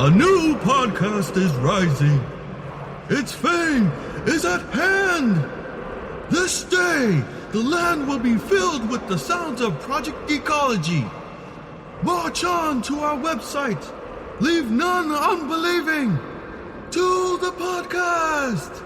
A new podcast is rising. Its fame is at hand. This day, the land will be filled with the sounds of Project Geekology. March on to our website. Leave none unbelieving. To the podcast.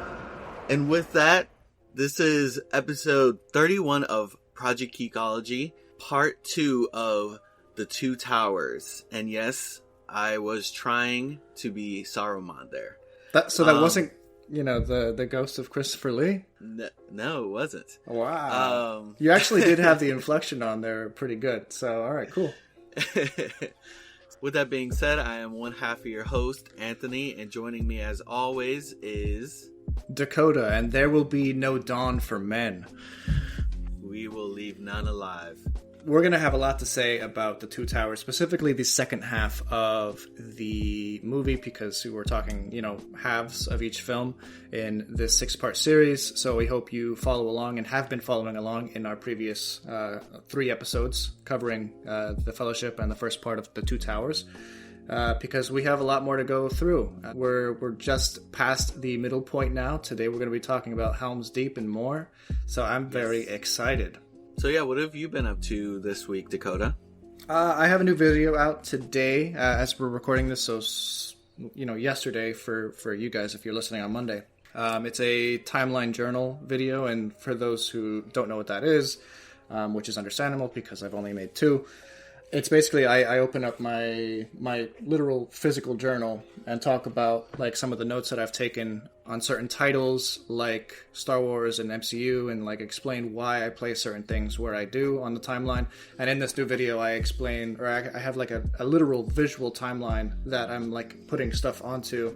And with that, this is episode 31 of Project Geekology, part 2 of The Two Towers. And yes, I was trying to be Saruman there. That wasn't, the ghost of Christopher Lee? No, it wasn't. Wow. You actually did have the inflection on there pretty good. So, all right, cool. With that being said, I am one half of your host, Anthony, and joining me as always is... Dakota, and there will be no dawn for men. We will leave none alive. We're going to have a lot to say about The Two Towers, specifically the second half of the movie, because we're talking, halves of each film in this 6-part series. So we hope you follow along and have been following along in our previous 3 episodes covering the Fellowship and the first part of The Two Towers. Because we have a lot more to go through. We're just past the middle point now. Today we're going to be talking about Helm's Deep and more. So I'm very excited. So yeah, what have you been up to this week, Dakota? I have a new video out today as we're recording this. So, yesterday for you guys if you're listening on Monday. It's a timeline journal video. And for those who don't know what that is, which is understandable because I've only made 2, it's basically I open up my literal physical journal and talk about some of the notes that I've taken on certain titles like Star Wars and MCU and explain why I place certain things where I do on the timeline. And in this new video I explain, or I have a literal visual timeline that I'm putting stuff onto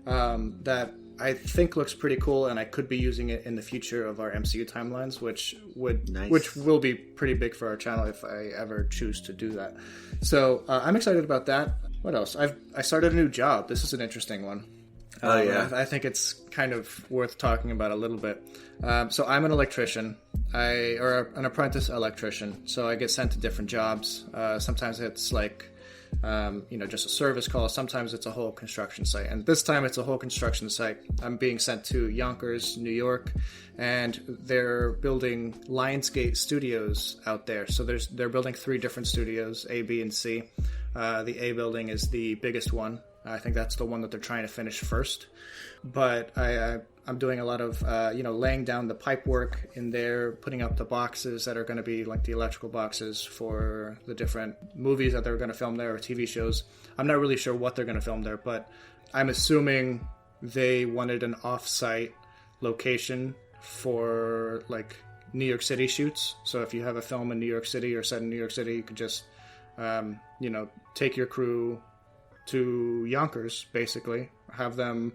that I think looks pretty cool, and I could be using it in the future of our MCU timelines, which will be pretty big for our channel if I ever choose to do that. So I'm excited about that. What else? I started a new job. This is an interesting one. I think it's kind of worth talking about a little bit. So I'm an electrician, or an apprentice electrician. So I get sent to different jobs. Sometimes it's just a service call. Sometimes it's a whole construction site. And this time it's a whole construction site. I'm being sent to Yonkers, New York, and they're building Lionsgate Studios out there. So they're building 3 different studios, A, B, and C. The A building is the biggest one. I think that's the one that they're trying to finish first. But I'm doing a lot of, laying down the pipe work in there, putting up the boxes that are going to be the electrical boxes for the different movies that they're going to film there or TV shows. I'm not really sure what they're going to film there, but I'm assuming they wanted an off-site location for New York City shoots. So if you have a film in New York City or set in New York City, you could just, take your crew to Yonkers, basically, have them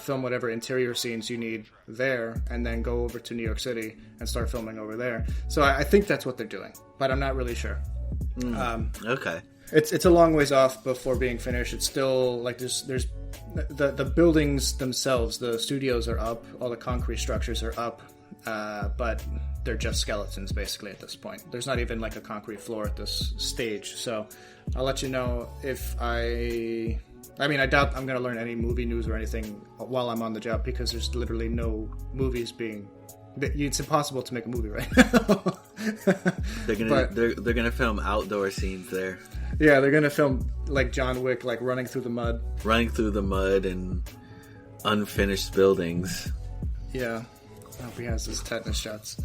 film whatever interior scenes you need there, and then go over to New York City and start filming over there. So I think that's what they're doing, but I'm not really sure. Okay. It's a long ways off before being finished. It's still there's the buildings themselves, the studios are up, all the concrete structures are up, but they're just skeletons basically at this point. There's not even a concrete floor at this stage. So I'll let you know if I doubt I'm going to learn any movie news or anything while I'm on the job, because there's literally no movies being... It's impossible to make a movie right now. They're gonna film outdoor scenes there. Yeah, they're gonna film John Wick, running through the mud. Running through the mud and unfinished buildings. Yeah. I hope he has his tetanus shots.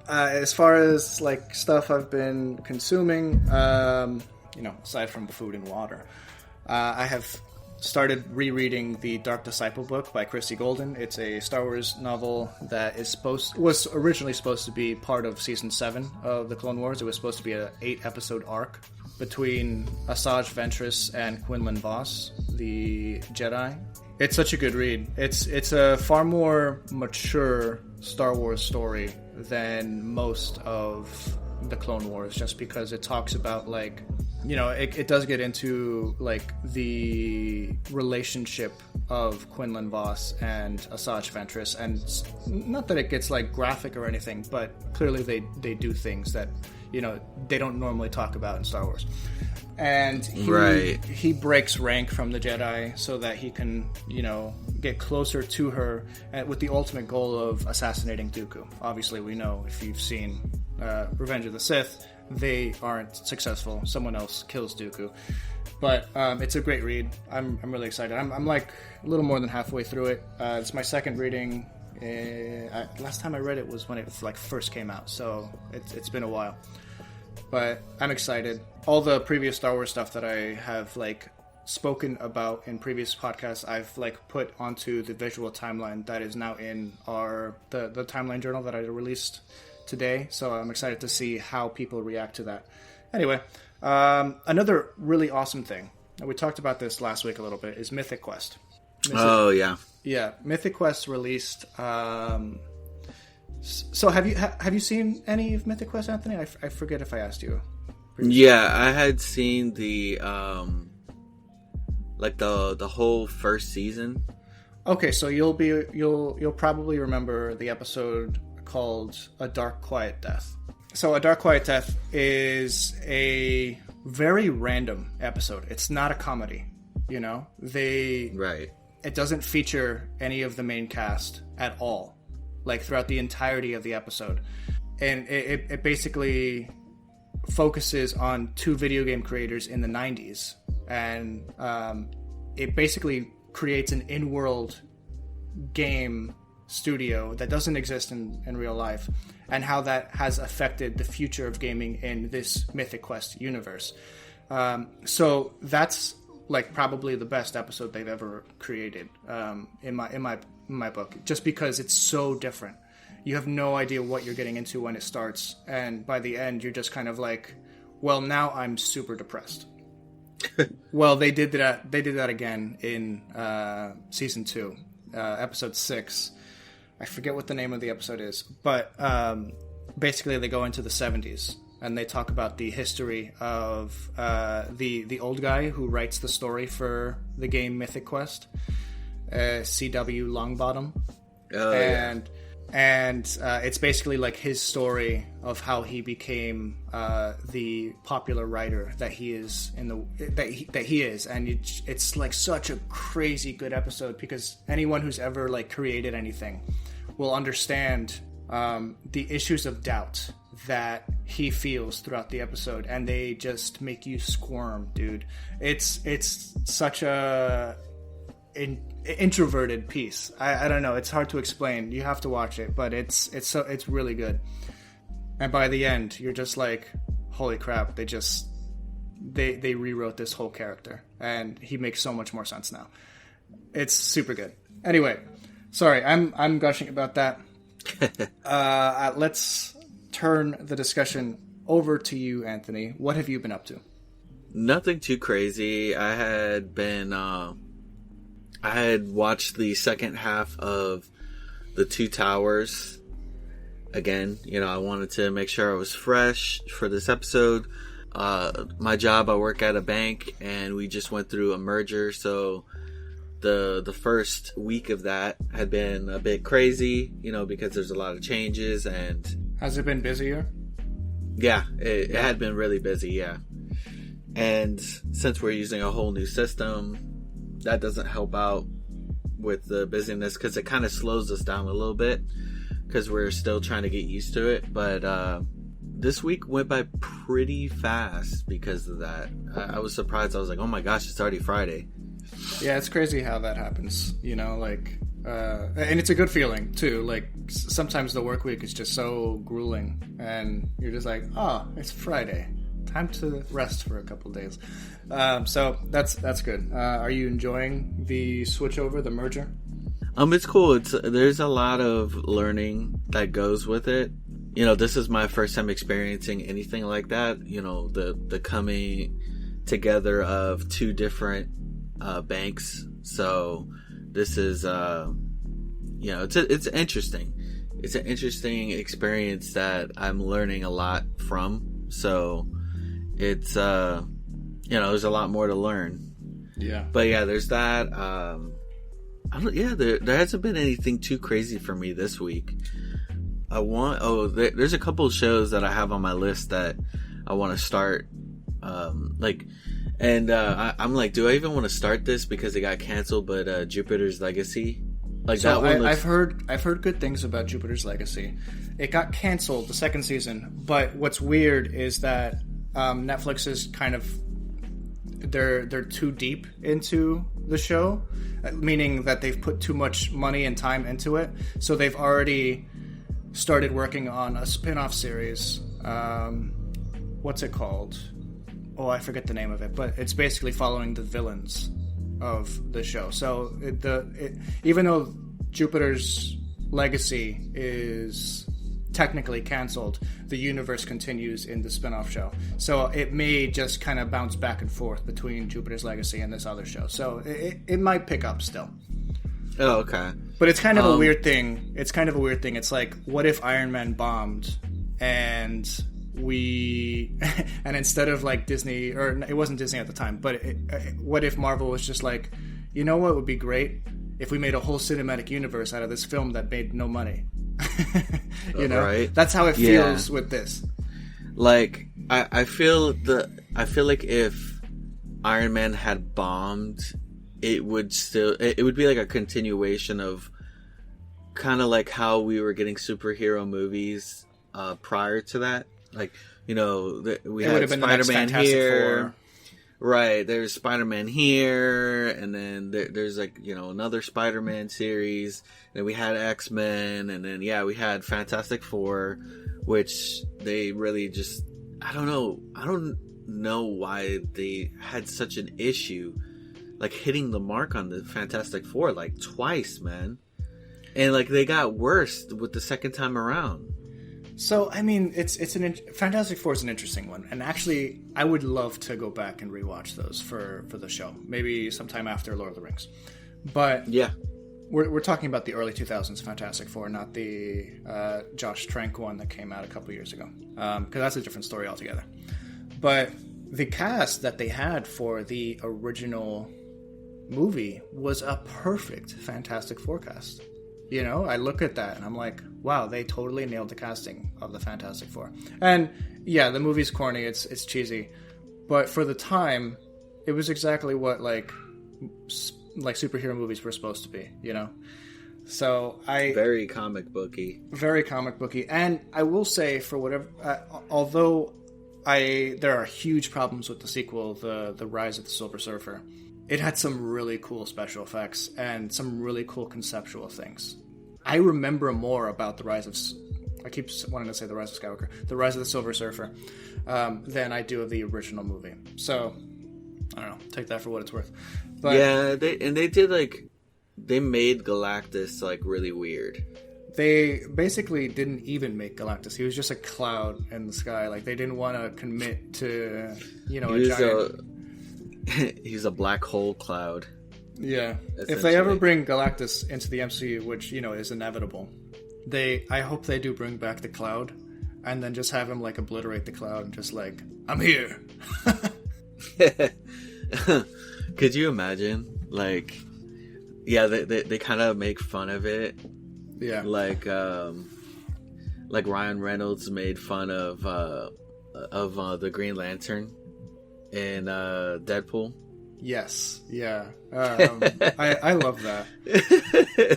As far as stuff I've been consuming, aside from food and water, I have started rereading the Dark Disciple book by Christie Golden. It's a Star Wars novel that was originally supposed to be part of season 7 of the Clone Wars. It was supposed to be an 8-episode arc between Asajj Ventress and Quinlan Vos, the Jedi. It's such a good read. It's a far more mature Star Wars story than most of the Clone Wars, just because it talks about it does get into the relationship of Quinlan Vos and Asajj Ventress, and not that it gets like graphic or anything, but clearly they do things that, you know, they don't normally talk about in Star Wars. And he breaks rank from the Jedi so that he can, you know, get closer to her with the ultimate goal of assassinating Dooku. Obviously, we know, if you've seen Revenge of the Sith, they aren't successful. Someone else kills Dooku. But it's a great read. I'm really excited. I'm like a little more than halfway through it. It's my second reading. Last time I read it was when it like first came out, so it's been a while. But I'm excited. All the previous Star Wars stuff that I have like spoken about in previous podcasts, I've like put onto the visual timeline that is now in the timeline journal that I released today. So I'm excited to see how people react to that. Anyway, another really awesome thing, and we talked about this last week a little bit, is Mythic Quest. Yeah, Mythic Quest released. So have you seen any of Mythic Quest, Anthony? I forget if I asked you previously. Yeah, I had seen the like the whole first season. Okay, so you'll probably remember the episode called A Dark Quiet Death. So A Dark Quiet Death is a very random episode. It's not a comedy, you know? It doesn't feature any of the main cast at all, like throughout the entirety of the episode. And it basically focuses on two video game creators in the 90s. And it basically creates an in-world game studio that doesn't exist in real life, and how that has affected the future of gaming in this Mythic Quest universe. So that's like probably the best episode they've ever created, in my book, just because it's so different. You have no idea what you're getting into when it starts, and by the end you're just kind of like, well, now I'm super depressed. Well, they did that again in season 2, episode 6. I forget what the name of the episode is, but basically they go into the 70s and they talk about the history of the old guy who writes the story for the game Mythic Quest, C.W. Longbottom. And it's basically like his story of how he became the popular writer that he is that he is, and it's like such a crazy good episode, because anyone who's ever like created anything will understand the issues of doubt that he feels throughout the episode, and they just make you squirm, dude. It's such a introverted piece. I don't know. It's hard to explain. You have to watch it, but it's really good. And by the end, you're just like, holy crap! They rewrote this whole character, and he makes so much more sense now. It's super good. Anyway, sorry, I'm gushing about that. Let's turn the discussion over to you, Anthony. What have you been up to? Nothing too crazy. I had watched the second half of The Two Towers again. You know, I wanted to make sure I was fresh for this episode. My job, I work at a bank, and we just went through a merger, so the first week of that had been a bit crazy, you know, because there's a lot of changes. And has it been busier? Yeah, it had been really busy, yeah. And since we're using a whole new system, that doesn't help out with the busyness, because it kind of slows us down a little bit, because we're still trying to get used to it. But this week went by pretty fast because of that. I was surprised. I was like, oh my gosh, it's already Friday. Yeah, it's crazy how that happens, you know, like, and it's a good feeling too. Like, sometimes the work week is just so grueling, and you're just like, oh, it's Friday, time to rest for a couple days. So that's good. Are you enjoying the switch over, the merger? It's cool. There's a lot of learning that goes with it. You know, this is my first time experiencing anything like that. You know, the coming together of two different banks. So this is, you know, it's interesting. It's an interesting experience that I'm learning a lot from. So it's, you know, there's a lot more to learn. Yeah. But yeah, there's that. there hasn't been anything too crazy for me this week. There's a couple of shows that I have on my list that I want to start. I'm like, do I even want to start this because it got canceled? But Jupiter's Legacy, like so that one. I've heard good things about Jupiter's Legacy. It got canceled the second season, but what's weird is that Netflix is kind of they're too deep into the show, meaning that they've put too much money and time into it. So they've already started working on a spin-off series. What's it called? Oh, I forget the name of it, but it's basically following the villains of the show. So even though Jupiter's Legacy is technically canceled, the universe continues in the spin-off show. So it may just kind of bounce back and forth between Jupiter's Legacy and this other show. So it might pick up still. Oh, okay. But it's kind of a weird thing. It's like, what if Iron Man bombed and and instead of like Disney, or it wasn't Disney at the time, but what if Marvel was just like, you know what would be great? If we made a whole cinematic universe out of this film that made no money. You know? Right? That's how it feels with this. Like, I feel like if Iron Man had bombed, it would be like a continuation of kind of like how we were getting superhero movies prior to that. Like, you know, we had Spider-Man here. Right, there's Spider-Man here, and then there's like, you know, another Spider-Man series. Then we had X-Men, and then we had Fantastic Four, which they really just, I don't know why they had such an issue, like hitting the mark on the Fantastic Four like twice, man, and like they got worse with the second time around. So, I mean, Fantastic Four is an interesting one, and actually, I would love to go back and rewatch those for the show, maybe sometime after Lord of the Rings. But yeah, we're talking about the early 2000s Fantastic Four, not the Josh Trank one that came out a couple years ago, because that's a different story altogether. But the cast that they had for the original movie was a perfect Fantastic Four cast. You know, I look at that and I'm like, wow, they totally nailed the casting of the Fantastic Four. And yeah, the movie's corny, it's cheesy, but for the time, it was exactly what like superhero movies were supposed to be, you know? So very comic booky. And I will say, for whatever, although there are huge problems with the sequel, the Rise of the Silver Surfer, it had some really cool special effects and some really cool conceptual things. I remember more about the Rise of... I keep wanting to say the Rise of Skywalker. The Rise of the Silver Surfer than I do of the original movie. So, I don't know. Take that for what it's worth. But yeah, they made Galactus like really weird. They basically didn't even make Galactus. He was just a cloud in the sky. Like, they didn't want to commit to, you know, a giant... He's a black hole cloud. Yeah. If they ever bring Galactus into the MCU, which, you know, is inevitable, I hope they do bring back the cloud and then just have him, like, obliterate the cloud and just, like, I'm here. Could you imagine? Like, yeah, they kind of make fun of it. Yeah. Like Ryan Reynolds made fun of the Green Lantern in Deadpool. Yes, yeah. I love that.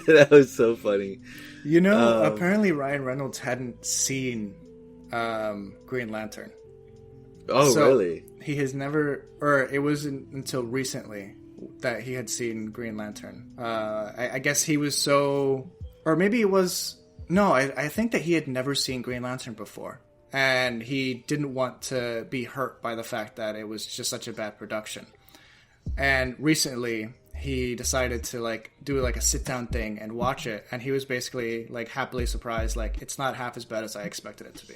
That was so funny. You know, apparently Ryan Reynolds hadn't seen Green Lantern. Oh, so really? He has never, or it wasn't until recently that he had seen Green Lantern. I guess he was so, or maybe it was, no, I think that he had never seen Green Lantern before. And he didn't want to be hurt by the fact that it was just such a bad production. And recently, he decided to like do like a sit down thing and watch it, and he was basically like happily surprised, like it's not half as bad as I expected it to be,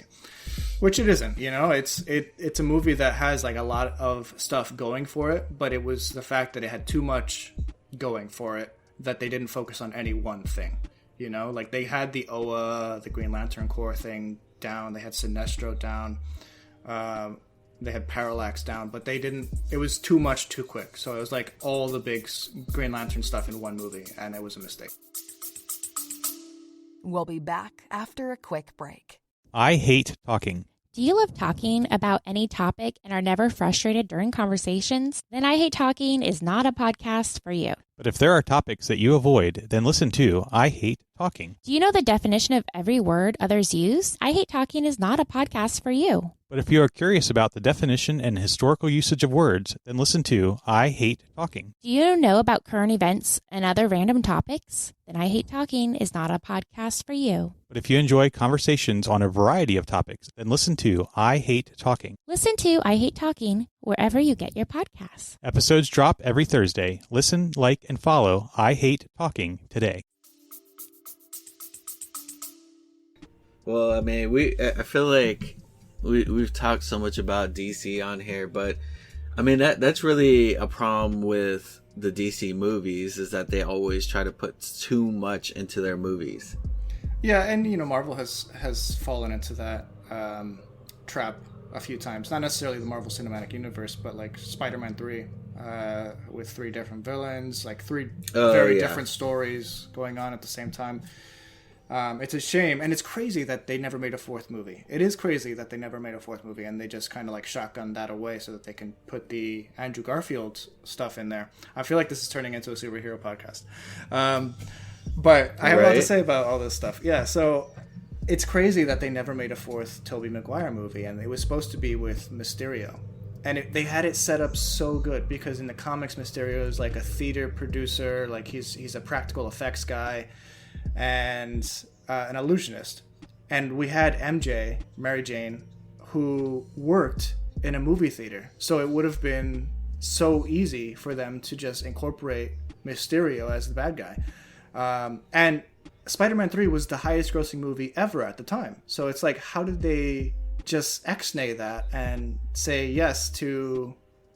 which it isn't. You know, it's a movie that has like a lot of stuff going for it, but it was the fact that it had too much going for it that they didn't focus on any one thing. You know, like they had the OA, the Green Lantern Corps thing down, they had Sinestro down. they had parallax down, but they didn't. It was too much too quick. So it was like all the big Green Lantern stuff in one movie, and it was a mistake. We'll be back after a quick break. I hate talking. Do you love talking about any topic and are never frustrated during conversations? Then I Hate Talking is not a podcast for you. But if there are topics that you avoid, then listen to I Hate Talking. Do you know the definition of every word others use? I Hate Talking is not a podcast for you. But if you are curious about the definition and historical usage of words, then listen to I Hate Talking. Do you know about current events and other random topics? Then I Hate Talking is not a podcast for you. But if you enjoy conversations on a variety of topics, then listen to I Hate Talking. Listen to I Hate Talking wherever you get your podcasts. Episodes drop every Thursday. Listen, like, and follow I Hate Talking today. Well, I mean, I feel like we've talked so much about DC on here, but I mean that's really a problem with the DC movies, is that they always try to put too much into their movies. Yeah, and Marvel has fallen into that trap a few times. Not necessarily the Marvel Cinematic Universe, but like Spider-Man 3 with 3 different villains, like 3 very different stories going on at the same time. It's a shame, and it's crazy that they never made a 4th movie. It is crazy that they never made a 4th movie, and they just kind of like shotgun that away so that they can put the Andrew Garfield stuff in there. I feel like this is turning into a superhero podcast. But I have a lot to say about all this stuff. Yeah, so it's crazy that they never made a 4th Tobey Maguire movie, and it was supposed to be with Mysterio. And they had it set up so good, because in the comics, Mysterio is like a theater producer, like he's a practical effects guy, and an illusionist. And we had MJ, Mary Jane, who worked in a movie theater. So it would have been so easy for them to just incorporate Mysterio as the bad guy. And Spider-Man 3 was the highest grossing movie ever at the time. So it's like, how did they just ex-nay that and say yes to,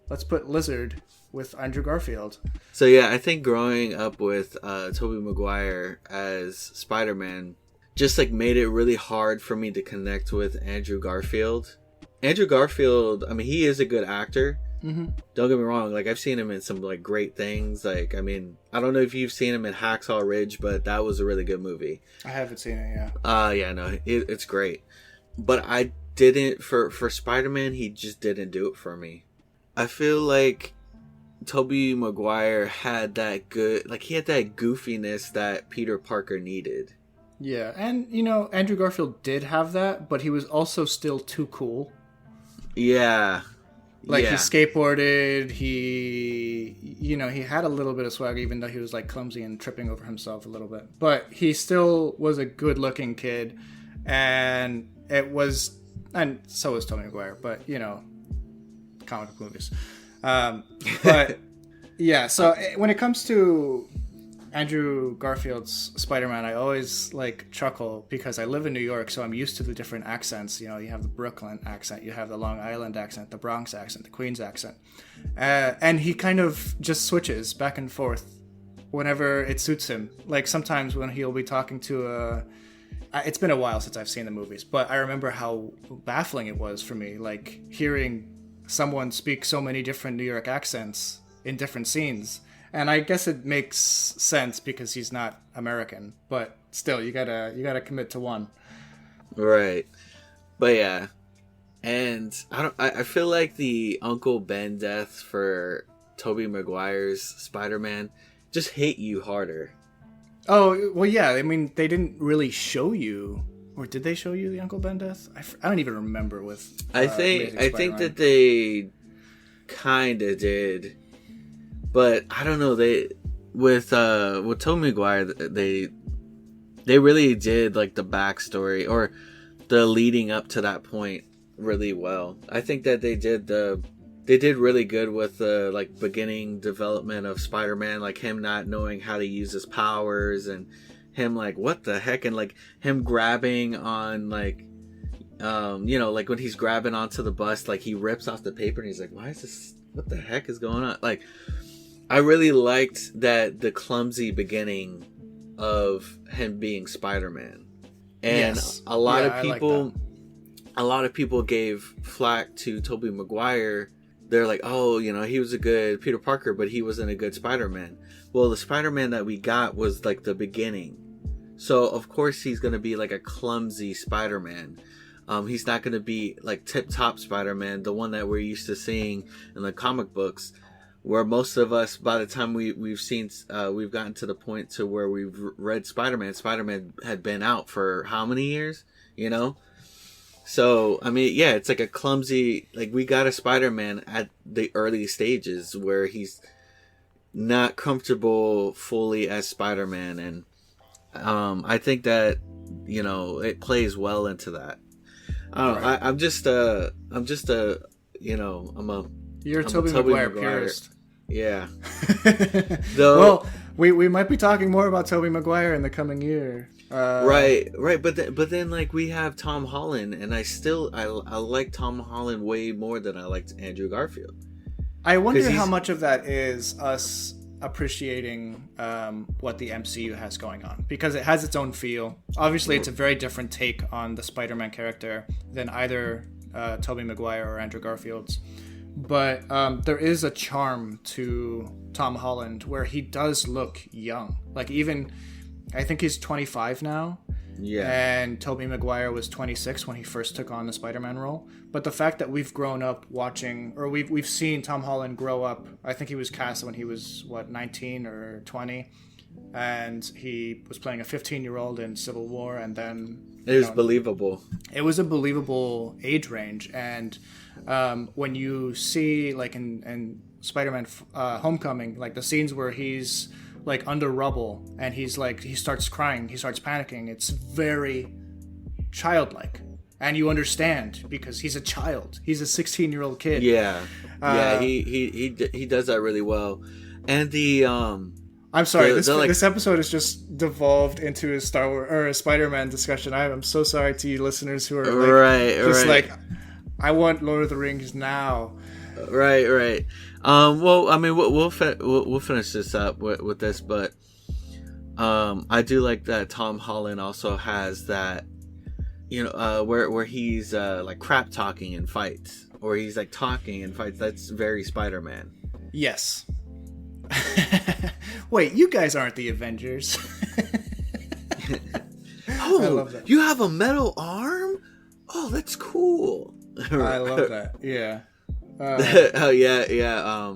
let's put Lizard with Andrew Garfield? So yeah, I think growing up with Tobey Maguire as Spider-Man just like made it really hard for me to connect with Andrew Garfield. Andrew Garfield, I mean, he is a good actor. Mm-hmm. Don't get me wrong, like I've seen him in some like great things. Like, I mean, I don't know if you've seen him in Hacksaw Ridge, but that was a really good movie. I haven't seen it, yeah. No, it's great. But I didn't, for Spider-Man, he just didn't do it for me. I feel like Tobey Maguire had that good, like he had that goofiness that Peter Parker needed. Yeah, and Andrew Garfield did have that, but he was also still too cool. Yeah. Like he skateboarded, he had a little bit of swag, even though he was like clumsy and tripping over himself a little bit. But he still was a good looking kid, and and so was Tobey Maguire, but comic book movies. But yeah, so when it comes to Andrew Garfield's Spider-Man, I always like chuckle because I live in New York, so I'm used to the different accents. You have the Brooklyn accent, you have the Long Island accent, the Bronx accent, the Queens accent, and he kind of just switches back and forth whenever it suits him. Like sometimes when he'll be talking to it's been a while since I've seen the movies, but I remember how baffling it was for me, like hearing someone speak so many different New York accents in different scenes. And I guess it makes sense because he's not American, but still, you gotta commit to one. Right. But yeah, and I feel like the Uncle Ben death for Tobey Maguire's Spider-Man just hit you harder. Oh well, yeah. I mean, they didn't really show you, or did they show you the Uncle Ben death? I don't even remember. With I think that they kind of did. But I don't know, with Tobey Maguire, they really did like the backstory or the leading up to that point really well. I think that they did really good with the like beginning development of Spider-Man, like him not knowing how to use his powers and him like what the heck, and like him grabbing on like like when he's grabbing onto the bus, like he rips off the paper and he's like, why is this, what the heck is going on? Like, I really liked the clumsy beginning of him being Spider-Man. And yes. a lot of people a lot of people gave flack to Tobey Maguire. They're like, oh, you know, he was a good Peter Parker, but he wasn't a good Spider-Man. Well, the Spider-Man that we got was like the beginning. So, of course, he's going to be like a clumsy Spider-Man. He's not going to be like tip-top Spider-Man, the one that we're used to seeing in the comic books, where most of us, by the time we've gotten to the point to where we've read Spider-Man had been out for how many years, you know? So, I mean, yeah, it's like a clumsy, like we got a Spider-Man at the early stages where he's not comfortable fully as Spider-Man. And I think that, you know, it plays well into that. I don't know. I'm just a, you know, You're a Tobey Maguire purist. Yeah. Well, we might be talking more about Tobey Maguire in the coming year. Right. But then like we have Tom Holland, and I like Tom Holland way more than I liked Andrew Garfield. I wonder how much of that is us appreciating what the MCU has going on, because it has its own feel. Obviously, it's a very different take on the Spider-Man character than either Tobey Maguire or Andrew Garfield's. But there is a charm to Tom Holland where he does look young. Like, even, I think he's 25 now. Yeah. And Tobey Maguire was 26 when he first took on the Spider-Man role. But the fact that we've grown up watching, or we've seen Tom Holland grow up. I think he was cast when he was, 19 or 20. And he was playing a 15-year-old in Civil War. And then... It was believable. It was a believable age range. And when you see, like, in Spider-Man Homecoming, like, the scenes where he's... like under rubble, and he starts crying, he starts panicking. It's very childlike, and you understand because he's a child. He's a 16-year-old kid. Yeah, he does that really well. And the I'm sorry, this episode has just devolved into a Star Wars or a Spider-Man discussion. I'm so sorry to you listeners who are like, I want Lord of the Rings now. Right. Well, I mean, we'll finish this up with this, but I do like that Tom Holland also has that, you know, where he's like crap talking in fights, or he's like talking in fights. That's very Spider-Man. Yes. Wait, you guys aren't the Avengers. Oh, I love that. You have a metal arm? Oh, that's cool. I love that. Yeah. Oh yeah.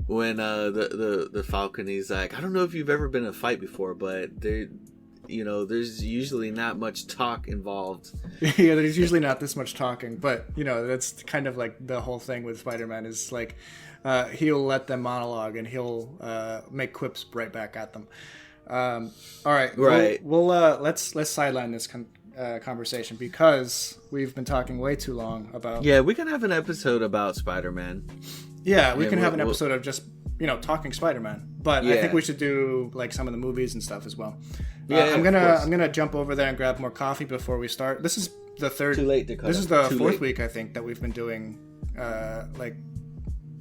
When the Falcon, he's like, I don't know if you've ever been in a fight before, but there's usually not much talk involved. Yeah, there's usually not this much talking, but that's kind of like the whole thing with Spider-Man is like he'll let them monologue and he'll make quips right back at them. All right. We'll let's sideline this conversation because we've been talking way too long about. Yeah, we can have an episode about Spider-Man. Yeah, we can have an episode of just talking Spider-Man, but I think we should do like some of the movies and stuff as well. I'm gonna jump over there and grab more coffee before we start. This is the third. Too late, Dakota. This is the fourth week I think that we've been doing like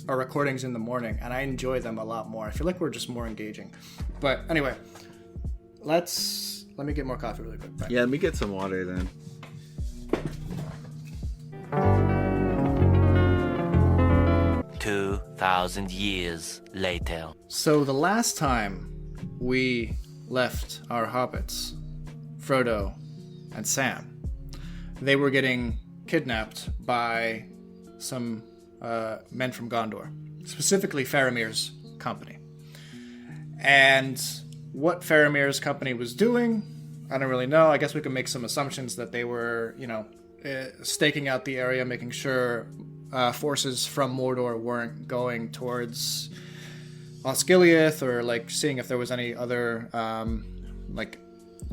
our recordings in the morning, and I enjoy them a lot more. I feel like we're just more engaging. But anyway, let me get more coffee really quick. Bye. Yeah, let me get some water then. "2,000 years later." So the last time we left our hobbits, Frodo and Sam, they were getting kidnapped by some men from Gondor, specifically Faramir's company. And what Faramir's company was doing, I don't really know. I guess we can make some assumptions that they were, staking out the area, making sure forces from Mordor weren't going towards Osgiliath, or like seeing if there was any other like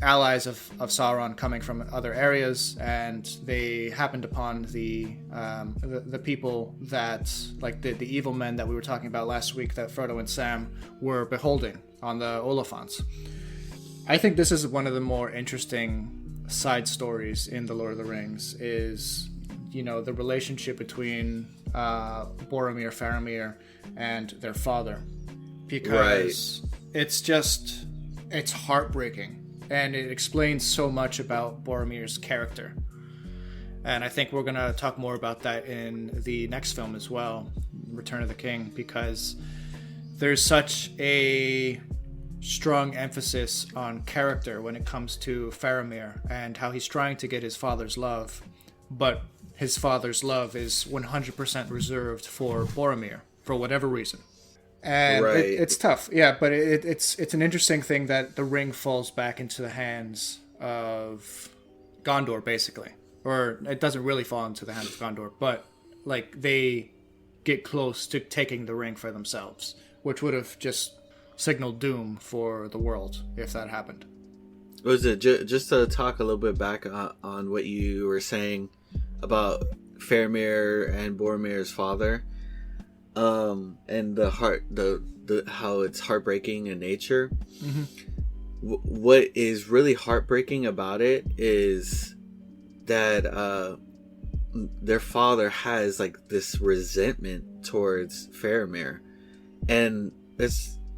allies of Sauron coming from other areas. And they happened upon the people that, like the evil men that we were talking about last week that Frodo and Sam were beholding on the Oliphants. I think this is one of the more interesting side stories in The Lord of the Rings is, the relationship between Boromir, Faramir, and their father. Because it's heartbreaking. And it explains so much about Boromir's character. And I think we're going to talk more about that in the next film as well, Return of the King, because there's such a strong emphasis on character when it comes to Faramir and how he's trying to get his father's love, but his father's love is 100% reserved for Boromir for whatever reason. And Right. it's tough, yeah, but it's an interesting thing that the ring falls back into the hands of Gondor, basically. Or it doesn't really fall into the hands of Gondor, but like they get close to taking the ring for themselves, which would have just signaled doom for the world if that happened. Was it just to talk a little bit back on what you were saying about Faramir and Boromir's father, and the how it's heartbreaking in nature. Mm-hmm. What is really heartbreaking about it is that their father has like this resentment towards Faramir, and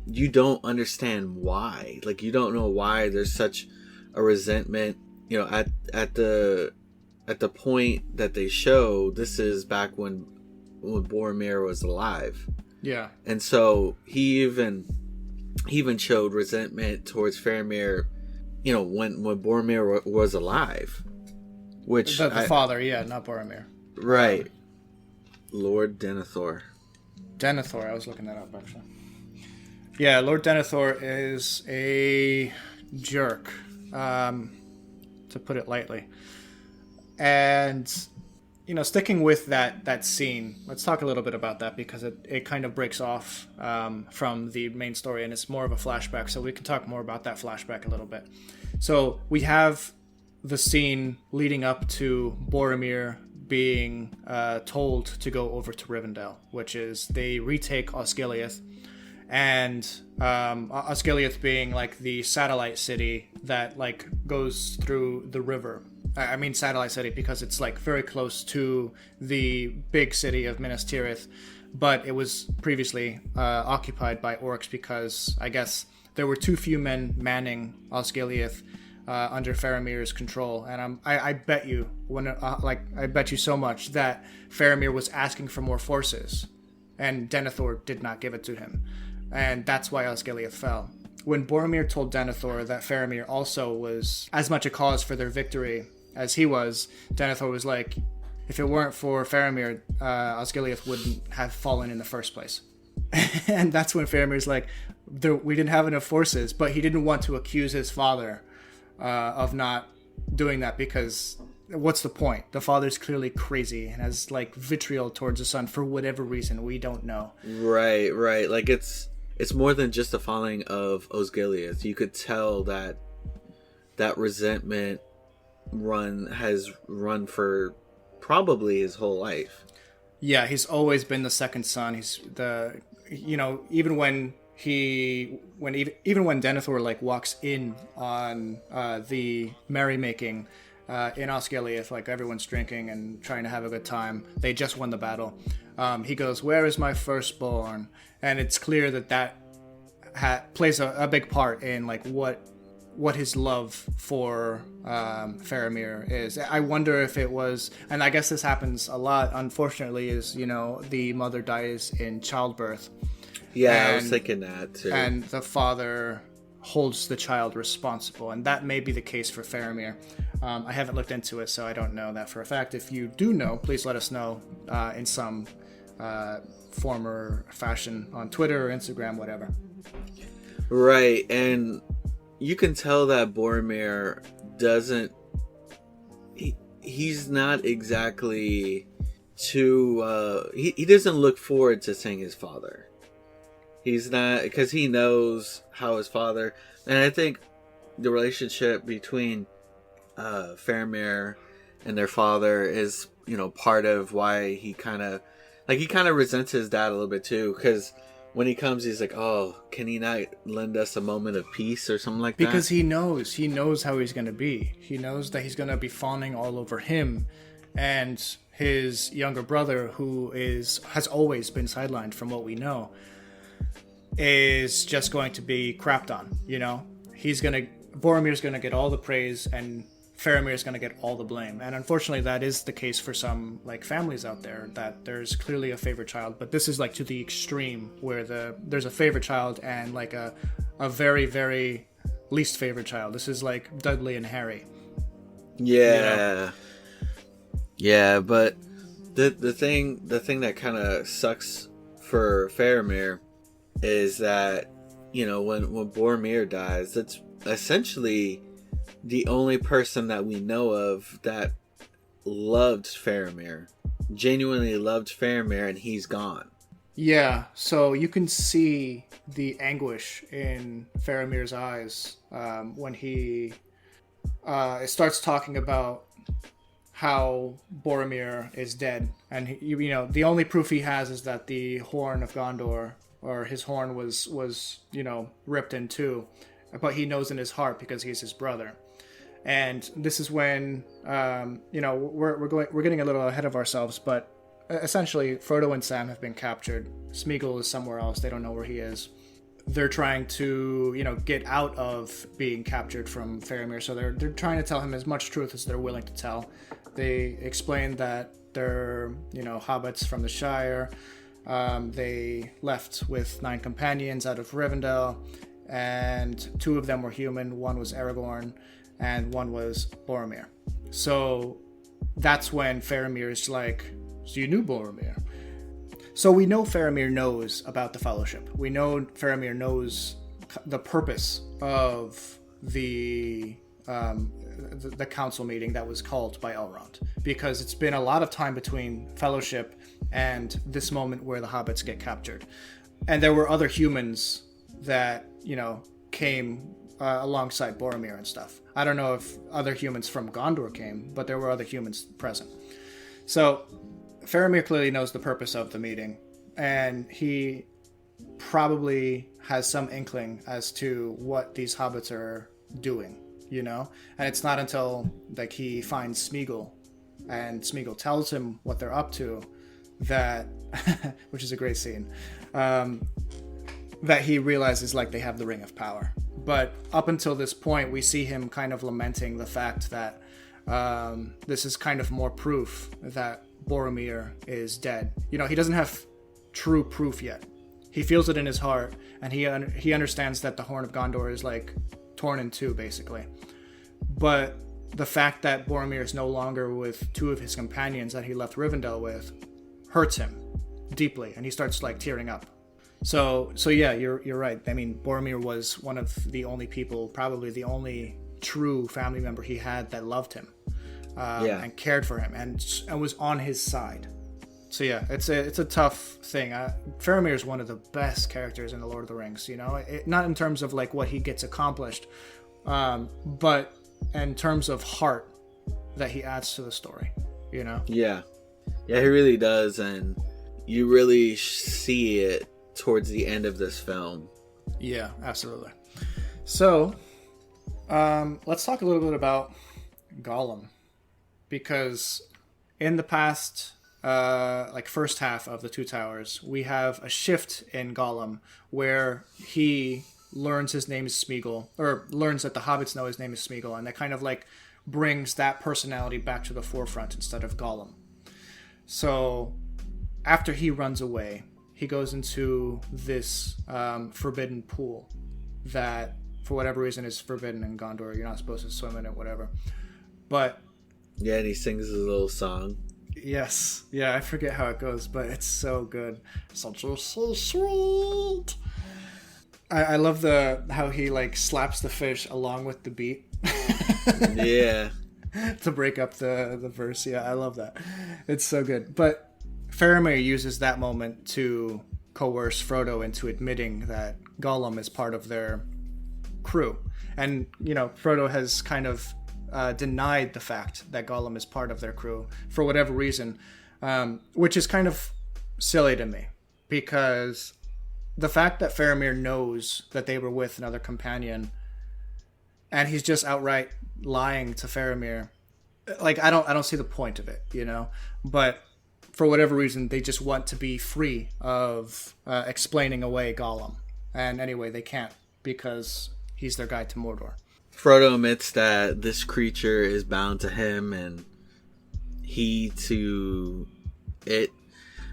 you don't understand why. Like, you don't know why there's such a resentment. You know, at the point that they show, this is back when Boromir was alive. Yeah. And so he even showed resentment towards Faramir, you know, when Boromir was alive. Which The father, yeah, not Boromir. Right. Lord Denethor. Denethor, I was looking that up, actually. Yeah, Lord Denethor is a jerk, to put it lightly. And, you know, sticking with that scene, let's talk a little bit about that, because it kind of breaks off from the main story, and it's more of a flashback, so we can talk more about that flashback a little bit. So we have the scene leading up to Boromir being told to go over to Rivendell, which is they retake Osgiliath, and Osgiliath being like the satellite city that like goes through the river. I mean satellite city because it's like very close to the big city of Minas Tirith, but it was previously occupied by orcs because I guess there were too few men manning Osgiliath under Faramir's control. And I bet you I bet you so much that Faramir was asking for more forces, and Denethor did not give it to him, and that's why Osgiliath fell. When Boromir told Denethor that Faramir also was as much a cause for their victory as he was, Denethor was like, if it weren't for Faramir, Osgiliath wouldn't have fallen in the first place. And that's when Faramir's like, we didn't have enough forces, but he didn't want to accuse his father of not doing that, because what's the point? The father's clearly crazy and has like vitriol towards the son for whatever reason we don't know. Right. Like it's more than just the falling of Osgiliath. You could tell that resentment has run for probably his whole life. Yeah, he's always been the second son. He's even when Denethor like walks in on the merrymaking in Osgiliath, like everyone's drinking and trying to have a good time. They just won the battle. He goes, "Where is my firstborn?" And it's clear that plays a big part in like what his love for Faramir is. I wonder if it was, and I guess this happens a lot, unfortunately, is, you know, the mother dies in childbirth. Yeah, I was thinking that too. And the father holds the child responsible, and that may be the case for Faramir. I haven't looked into it, so I don't know that for a fact. If you do know, please let us know in some form or fashion on Twitter or Instagram, whatever. Right, and you can tell that Boromir doesn't... He's not exactly too... He doesn't look forward to seeing his father. He's not... Because he knows how his father... And I think the relationship between Faramir and their father is, you know, part of why he kind of... Like, he kind of resents his dad a little bit, too, because... When he comes, he's like, "Oh, can he not lend us a moment of peace or something like that?" Because he knows how he's going to be. He knows that he's going to be fawning all over him, and his younger brother, who has always been sidelined from what we know, is just going to be crapped on. You know, Boromir's going to get all the praise, and Faramir is going to get all the blame. And unfortunately, that is the case for some like families out there, that there's clearly a favorite child, but this is like to the extreme where there's a favorite child and like a very, very least favorite child. This is like Dudley and Harry. Yeah. Yeah, but the thing that kind of sucks for Faramir is that, you know, when Boromir dies, that's essentially the only person that we know of that loved Faramir, genuinely loved Faramir, and he's gone. Yeah, so you can see the anguish in Faramir's eyes when he starts talking about how Boromir is dead. And, you know, the only proof he has is that the horn of Gondor, or his horn was you know, ripped in two. But he knows in his heart because he's his brother. And this is when, you know, we're getting a little ahead of ourselves, but essentially Frodo and Sam have been captured. Smeagol is somewhere else. They don't know where he is. They're trying to, you know, get out of being captured from Faramir. So they're trying to tell him as much truth as they're willing to tell. They explain that they're, you know, hobbits from the Shire. They left with 9 companions out of Rivendell, and 2 of them were human. One was Aragorn, and one was Boromir. So that's when Faramir is like, so you knew Boromir. So we know Faramir knows about the Fellowship. We know Faramir knows the purpose of the council meeting that was called by Elrond, because it's been a lot of time between Fellowship and this moment where the hobbits get captured. And there were other humans that, you know, came alongside Boromir and stuff. I don't know if other humans from Gondor came, but there were other humans present. So Faramir clearly knows the purpose of the meeting, and he probably has some inkling as to what these hobbits are doing, you know? And it's not until like he finds Smeagol and Smeagol tells him what they're up to that, which is a great scene, that he realizes like they have the Ring of Power. But up until this point, we see him kind of lamenting the fact that this is kind of more proof that Boromir is dead. You know, he doesn't have true proof yet. He feels it in his heart, and he understands that the Horn of Gondor is like torn in two, basically. But the fact that Boromir is no longer with 2 of his companions that he left Rivendell with hurts him deeply, and he starts like tearing up. So yeah, you're right. I mean, Boromir was one of the only people, probably the only true family member he had that loved him, and cared for him, and was on his side. So yeah, it's a tough thing. Faramir is one of the best characters in the Lord of the Rings. You know, not in terms of like what he gets accomplished, but in terms of heart that he adds to the story. You know. Yeah, he really does, and you really see it towards the end of this film. Yeah, absolutely. So, let's talk a little bit about Gollum, because in the past, like first half of the Two Towers, we have a shift in Gollum where he learns his name is Smeagol, or learns that the hobbits know his name is Smeagol, and that kind of like brings that personality back to the forefront instead of Gollum. So after he runs away, he goes into this forbidden pool that, for whatever reason, is forbidden in Gondor. You're not supposed to swim in it, whatever. But yeah, and he sings his little song. Yes, yeah, I forget how it goes, but it's so good. Such a so sweet. I love how he like slaps the fish along with the beat. Yeah. To break up the verse. Yeah, I love that. It's so good. But Faramir uses that moment to coerce Frodo into admitting that Gollum is part of their crew. And, you know, Frodo has kind of denied the fact that Gollum is part of their crew for whatever reason, which is kind of silly to me, because the fact that Faramir knows that they were with another companion and he's just outright lying to Faramir, like, I don't see the point of it, you know? But for whatever reason, they just want to be free of explaining away Gollum. And anyway, they can't, because he's their guide to Mordor. Frodo admits that this creature is bound to him and he to it.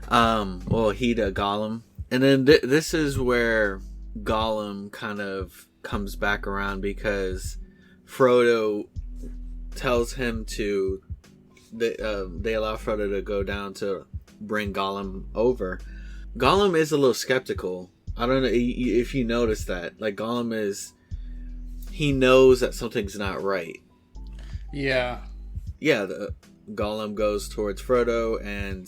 He to Gollum. And then this is where Gollum kind of comes back around because Frodo tells him to. They allow Frodo to go down to bring Gollum over. Gollum is a little skeptical. I don't know if you notice that. Like, Gollum is... He knows that something's not right. Yeah. Yeah, Gollum goes towards Frodo, and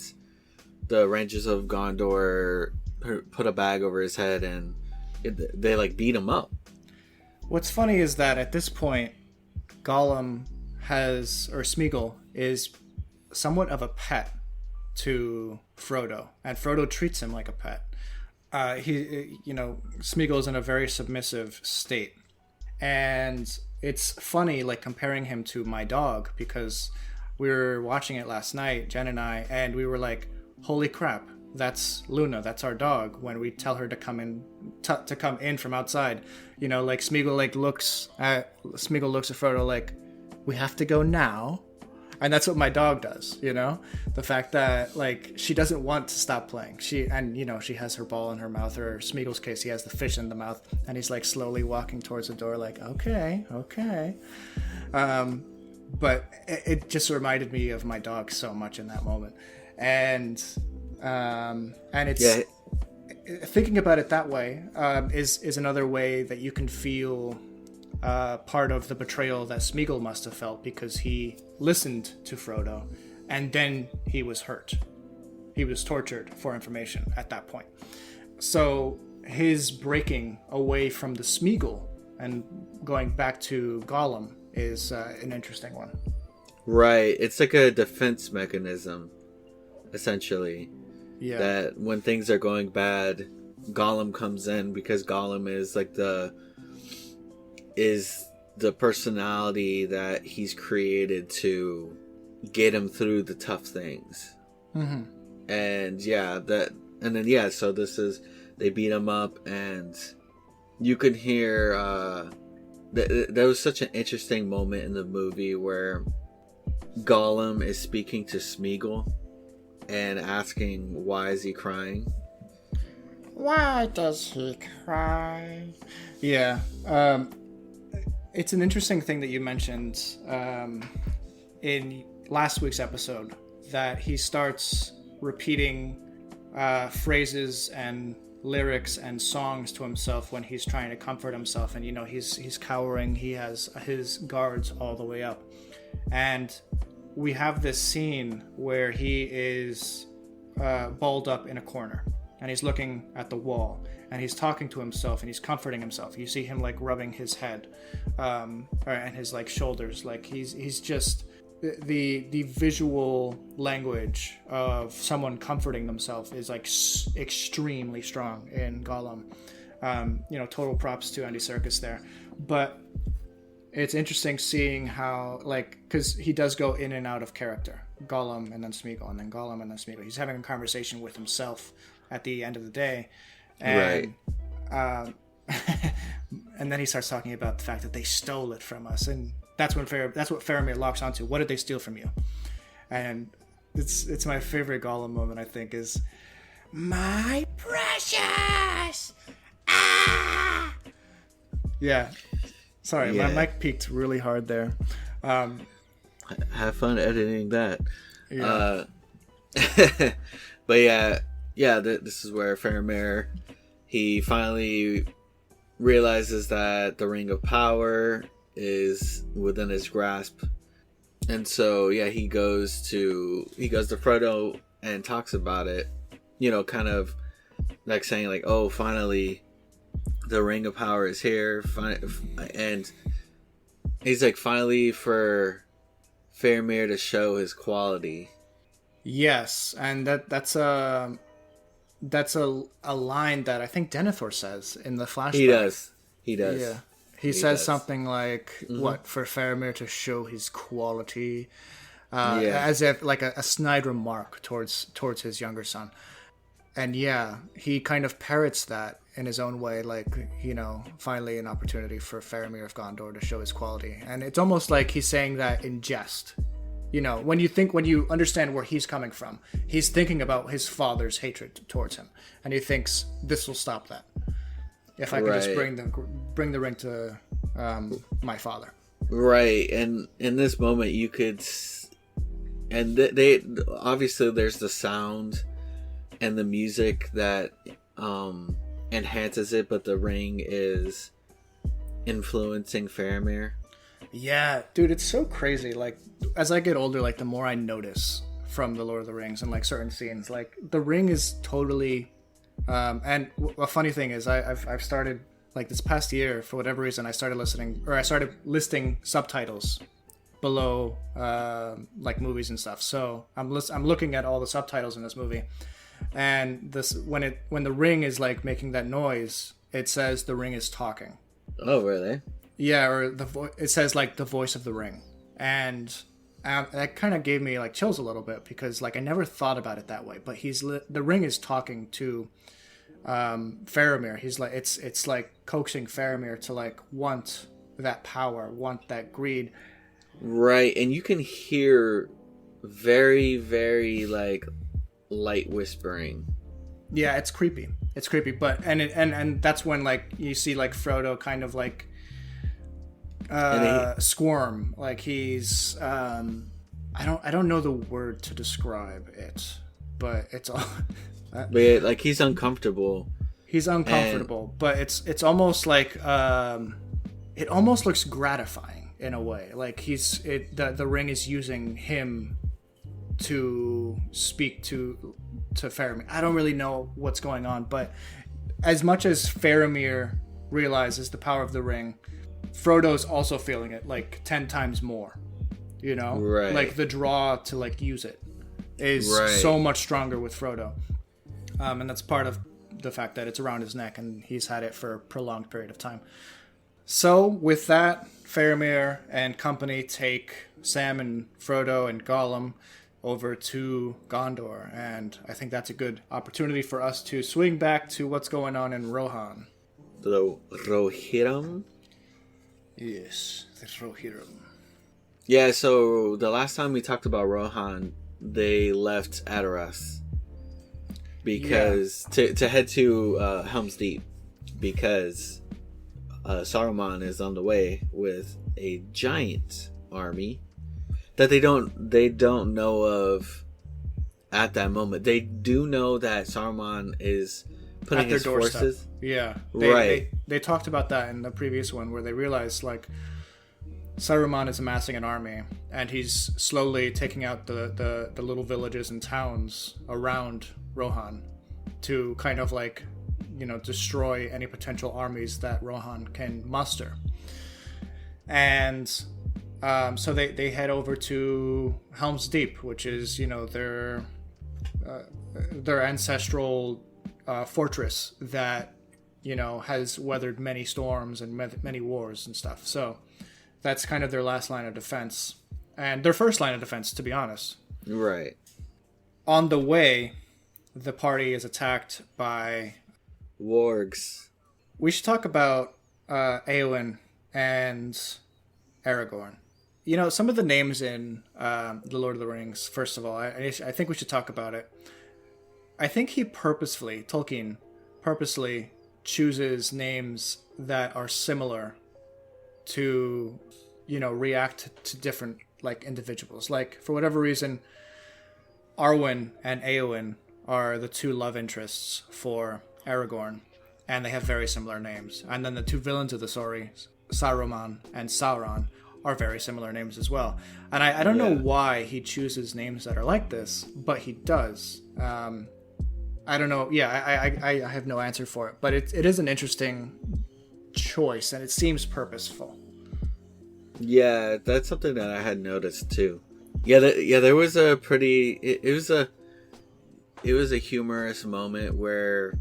the Rangers of Gondor put a bag over his head, and they, like, beat him up. What's funny is that at this point, Gollum Smeagol is somewhat of a pet to Frodo, and Frodo treats him like a pet. Smeagol's in a very submissive state, and it's funny, like, comparing him to my dog, because we were watching it last night, Jen and I, and we were like, holy crap, that's Luna, that's our dog. When we tell her to come in from outside, like, Smeagol looks at Frodo like, we have to go now. And that's what my dog does, the fact that, like, she doesn't want to stop playing. She has her ball in her mouth, or Smeagol's case, he has the fish in the mouth, and he's, like, slowly walking towards the door, like, okay. But it just reminded me of my dog so much in that moment. And it's, thinking about it that way, is another way that you can feel part of the betrayal that Smeagol must have felt, because he listened to Frodo and then he was hurt. He was tortured for information at that point. So his breaking away from the Smeagol and going back to Gollum is an interesting one. Right. It's like a defense mechanism, essentially. Yeah. That when things are going bad, Gollum comes in, because Gollum is like the personality that he's created to get him through the tough things. Mm-hmm. And so this is, they beat him up, and you can hear there was such an interesting moment in the movie where Gollum is speaking to Smeagol and asking, why is he crying? Why does he cry? Yeah. It's an interesting thing that you mentioned in last week's episode, that he starts repeating phrases and lyrics and songs to himself when he's trying to comfort himself, and he's cowering, he has his guards all the way up, and we have this scene where he is balled up in a corner, and he's looking at the wall, and he's talking to himself, and he's comforting himself. You see him, like, rubbing his head and his, like, shoulders, like he's just the visual language of someone comforting themselves is, like, extremely strong in Gollum. Total props to Andy Serkis there. But it's interesting seeing how, like, because he does go in and out of character. Gollum and then Smeagol, and then Gollum and then Smeagol. He's having a conversation with himself at the end of the day. And, right. And then he starts talking about the fact that they stole it from us, and that's what Faramir locks onto. What did they steal from you? And it's my favorite Gollum moment, I think, is my precious. Ah! Yeah. Sorry, my mic peaked really hard there. Have fun editing that. Yeah. But this is where Faramir, he finally realizes that the Ring of Power is within his grasp, and so he goes to Frodo and talks about it, kind of like saying, like, oh, finally the Ring of Power is here, and he's like, finally for Faramir to show his quality. Yes, and that's a line that I think Denethor says in the flashback. He does. Yeah. He says something like, what, for Faramir to show his quality, as if like a snide remark towards his younger son. And he kind of parrots that in his own way, like, finally an opportunity for Faramir of Gondor to show his quality. And it's almost like he's saying that in jest. When you understand where he's coming from, he's thinking about his father's hatred towards him, and he thinks, this will stop that if I could just bring the ring to my father. Right. And in this moment, you could, and they obviously there's the sound and the music that enhances it, but the ring is influencing Faramir. Yeah, dude, it's so crazy. Like, as I get older, like, the more I notice from the Lord of the Rings and like certain scenes, like, the ring is totally. And a funny thing is, I've started, like, this past year, for whatever reason, I started listing subtitles below like movies and stuff. So I'm looking at all the subtitles in this movie, and when the ring is like making that noise, it says the ring is talking. Oh, really? Yeah, or it says like the voice of the ring, and that kind of gave me like chills a little bit, because like I never thought about it that way. But the ring is talking to Faramir. He's like it's like coaxing Faramir to like want that power, want that greed. Right, and you can hear very, very like light whispering. Yeah, it's creepy. It's creepy, but and that's when like you see like Frodo kind of like squirm, like he's I don't know the word to describe it, but it's all but like he's uncomfortable. He's uncomfortable, but it's almost like it almost looks gratifying in a way. Like the ring is using him to speak to Faramir. I don't really know what's going on, but as much as Faramir realizes the power of the ring, Frodo's also feeling it like 10 times more, Right. Like the draw to like use it is so much stronger with Frodo. And that's part of the fact that it's around his neck and he's had it for a prolonged period of time. So with that, Faramir and company take Sam and Frodo and Gollum over to Gondor, and I think that's a good opportunity for us to swing back to what's going on in Rohan. The Rohirrim? Yes, the Rohirrim. Yeah, so the last time we talked about Rohan, they left Edoras because to head to Helm's Deep, because Saruman is on the way with a giant army that they don't know of at that moment. They do know that Saruman is putting his forces. Yeah, right. They talked about that in the previous one, where they realized like Saruman is amassing an army, and he's slowly taking out the little villages and towns around Rohan to kind of like destroy any potential armies that Rohan can muster. And so they head over to Helm's Deep, which is their ancestral fortress that has weathered many storms and many wars and stuff. So that's kind of their last line of defense, and their first line of defense, to be honest. Right. On the way, the party is attacked by wargs. We should talk about Eowyn and Aragorn. Some of the names in The Lord of the Rings, first of all, I think we should talk about it. I think Tolkien purposely chooses names that are similar to, react to different, like, individuals. Like, for whatever reason, Arwen and Eowyn are the two love interests for Aragorn, and they have very similar names. And then the two villains of the story, Saruman and Sauron, are very similar names as well. And I don't know why he chooses names that are like this, but he does. I don't know. Yeah, I have no answer for it. But it is an interesting choice, and it seems purposeful. Yeah, that's something that I had noticed too. Yeah, there was a pretty... It was a humorous moment where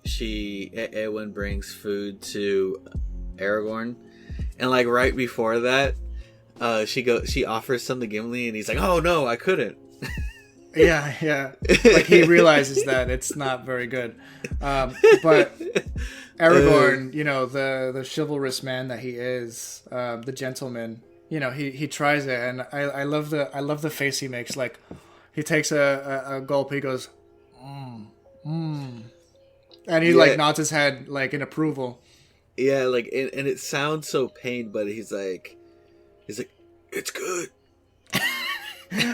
Eowyn brings food to Aragorn, and like right before that, she offers some to Gimli, and he's like, "Oh no, I couldn't." Yeah. Like he realizes that it's not very good. But Aragorn, the chivalrous man that he is, the gentleman, he tries it, and I love the face he makes. Like he takes a gulp, he goes, and he like nods his head like in approval. Yeah, like and it sounds so pained, but he's like, it's good.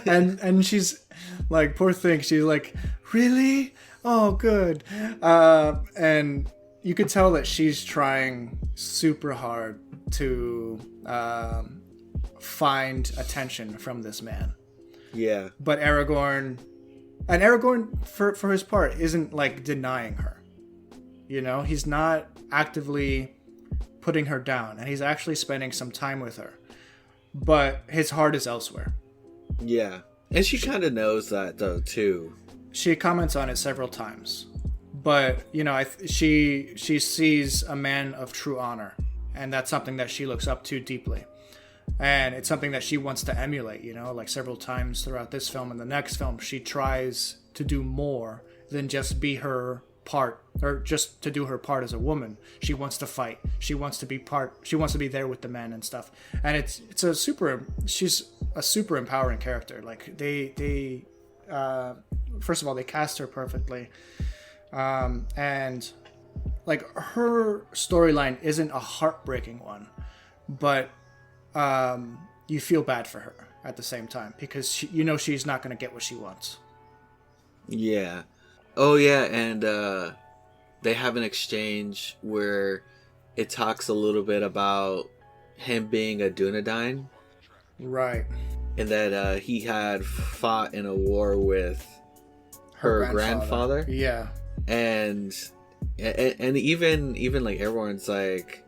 and she's like, poor thing, she's like, really? Oh, good. And you could tell that she's trying super hard to find attention from this man. Yeah. But Aragorn, for his part, isn't like denying her. He's not actively putting her down, and he's actually spending some time with her. But his heart is elsewhere. Yeah. And she kind of knows that, though, too. She comments on it several times. But, she sees a man of true honor. And that's something that she looks up to deeply. And it's something that she wants to emulate, like several times throughout this film and the next film. She tries to do more than just be her part, or just to do her part as a woman. She wants to fight. She wants to be there with the men and stuff. And she's a super empowering character. Like they first of all, they cast her perfectly. And like her storyline isn't a heartbreaking one, but you feel bad for her at the same time, because she's not going to get what she wants. Yeah. Oh yeah, and they have an exchange where it talks a little bit about him being a Dunedain. Right. And that he had fought in a war with her grandfather. Yeah. And even like everyone's like,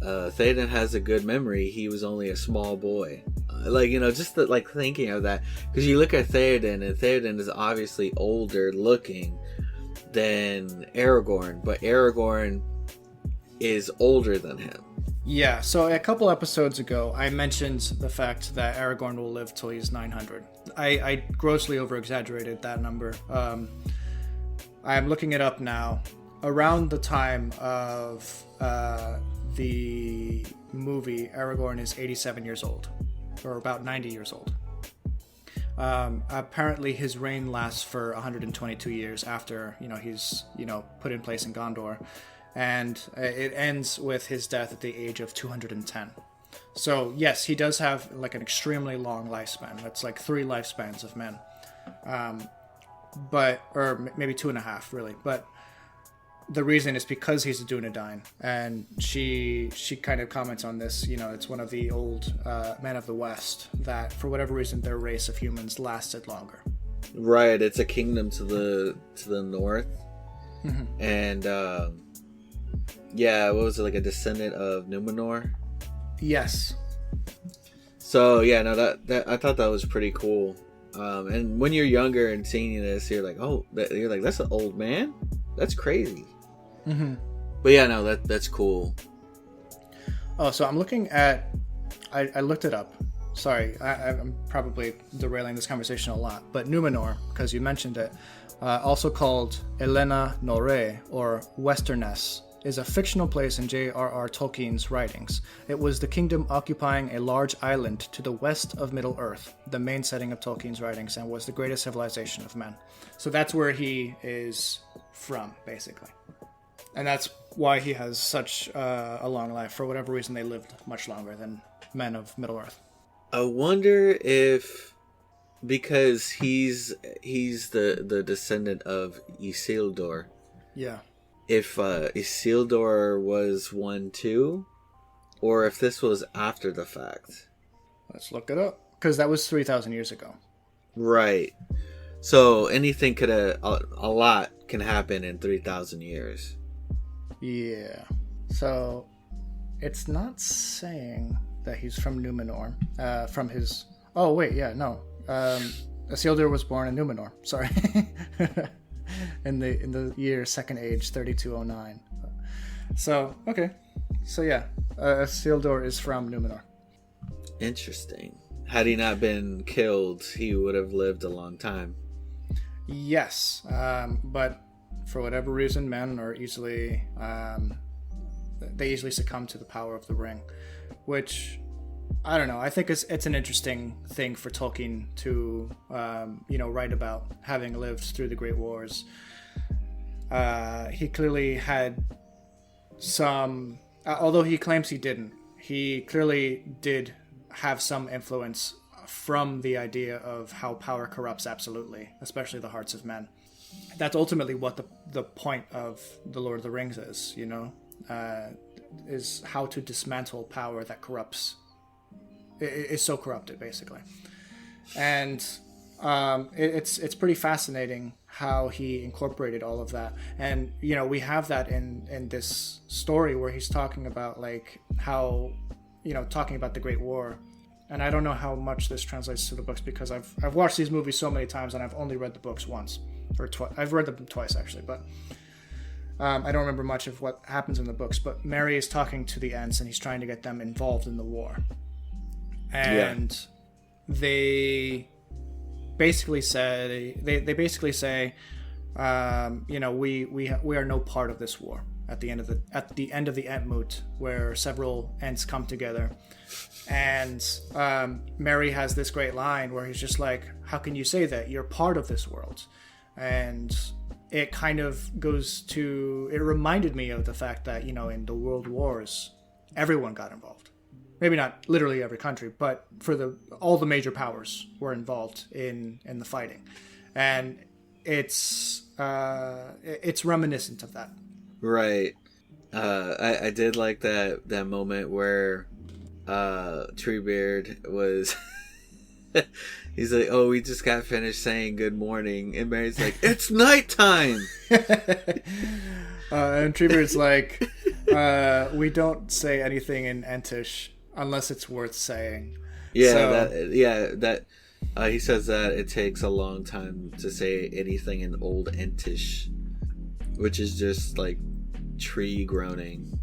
Theoden has a good memory. He was only a small boy. Just thinking of that, because you look at Theoden, and Theoden is obviously older looking than Aragorn, but Aragorn is older than him. Yeah, so a couple episodes ago, I mentioned the fact that Aragorn will live till he's 900. I grossly over-exaggerated that number. I'm looking it up now. Around the time of the movie, Aragorn is 87 years old, or about 90 years old. Apparently his reign lasts for 122 years after, he's, put in place in Gondor. And it ends with his death at the age of 210. So yes, he does have like an extremely long lifespan. That's like 3 lifespans of men. Or maybe 2.5 really. But the reason is because he's a Dunedain, and she kind of comments on this. It's one of the old men of the West that, for whatever reason, their race of humans lasted longer. Right, it's a kingdom to the north, and what was it, like a descendant of Numenor? Yes. So yeah, no, that I thought that was pretty cool. And when you're younger and seeing this, you're like, that's an old man. That's crazy. Mm-hmm. But yeah, no, that's cool. Oh, so I'm looking at. I looked it up. Sorry, I'm probably derailing this conversation a lot. But Numenor, because you mentioned it, also called Elena Norre or Westerness, is a fictional place in J.R.R. Tolkien's writings. It was the kingdom occupying a large island to the west of Middle-earth, the main setting of Tolkien's writings, and was the greatest civilization of men. So that's where he is from, basically. And that's why he has such a long life. For whatever reason, they lived much longer than men of Middle-earth. I wonder if, because he's the descendant of Isildur. Yeah. If Isildur was one too, or if this was after the fact. Let's look it up, because that was 3,000 years ago. Right. So anything a lot can happen in 3,000 years. Yeah. So it's not saying that he's from Numenor. From his. Oh wait, yeah, no. Isildur was born in Numenor. Sorry. in the year Second Age 3209. So okay. So yeah, Isildur is from Numenor. Interesting. Had he not been killed, he would have lived a long time. Yes, but for whatever reason, men are easily they easily succumb to the power of the ring, which I don't know. I think it's an interesting thing for Tolkien to write about, having lived through the Great Wars. He clearly had some, although he claims he didn't. He clearly did have some influence from the idea of how power corrupts absolutely, especially the hearts of men. That's ultimately what the point of The Lord of the Rings is, is how to dismantle power that corrupts, is so corrupted, basically. And it's pretty fascinating how he incorporated all of that. And, we have that in this story where he's talking about, like, how, talking about the Great War. And I don't know how much this translates to the books, because I've watched these movies so many times and I've only read the books once. Or twice. I've read them twice, actually, but I don't remember much of what happens in the books. But Merry is talking to the Ents and he's trying to get them involved in the war. And they basically say, we are no part of this war. At the end of the Entmoot, where several Ents come together, and Merry has this great line where he's just like, "How can you say that? You're part of this world." And it kind of it reminded me of the fact that, in the World Wars, everyone got involved. Maybe not literally every country, but all the major powers were involved in the fighting, and it's reminiscent of that. Right. I did like that moment where Treebeard was he's like, "Oh, we just got finished saying good morning," and Mary's like, "It's nighttime." And Treebeard's like, "We don't say anything in Entish unless it's worth saying." He says that it takes a long time to say anything in Old Entish, which is just like tree groaning.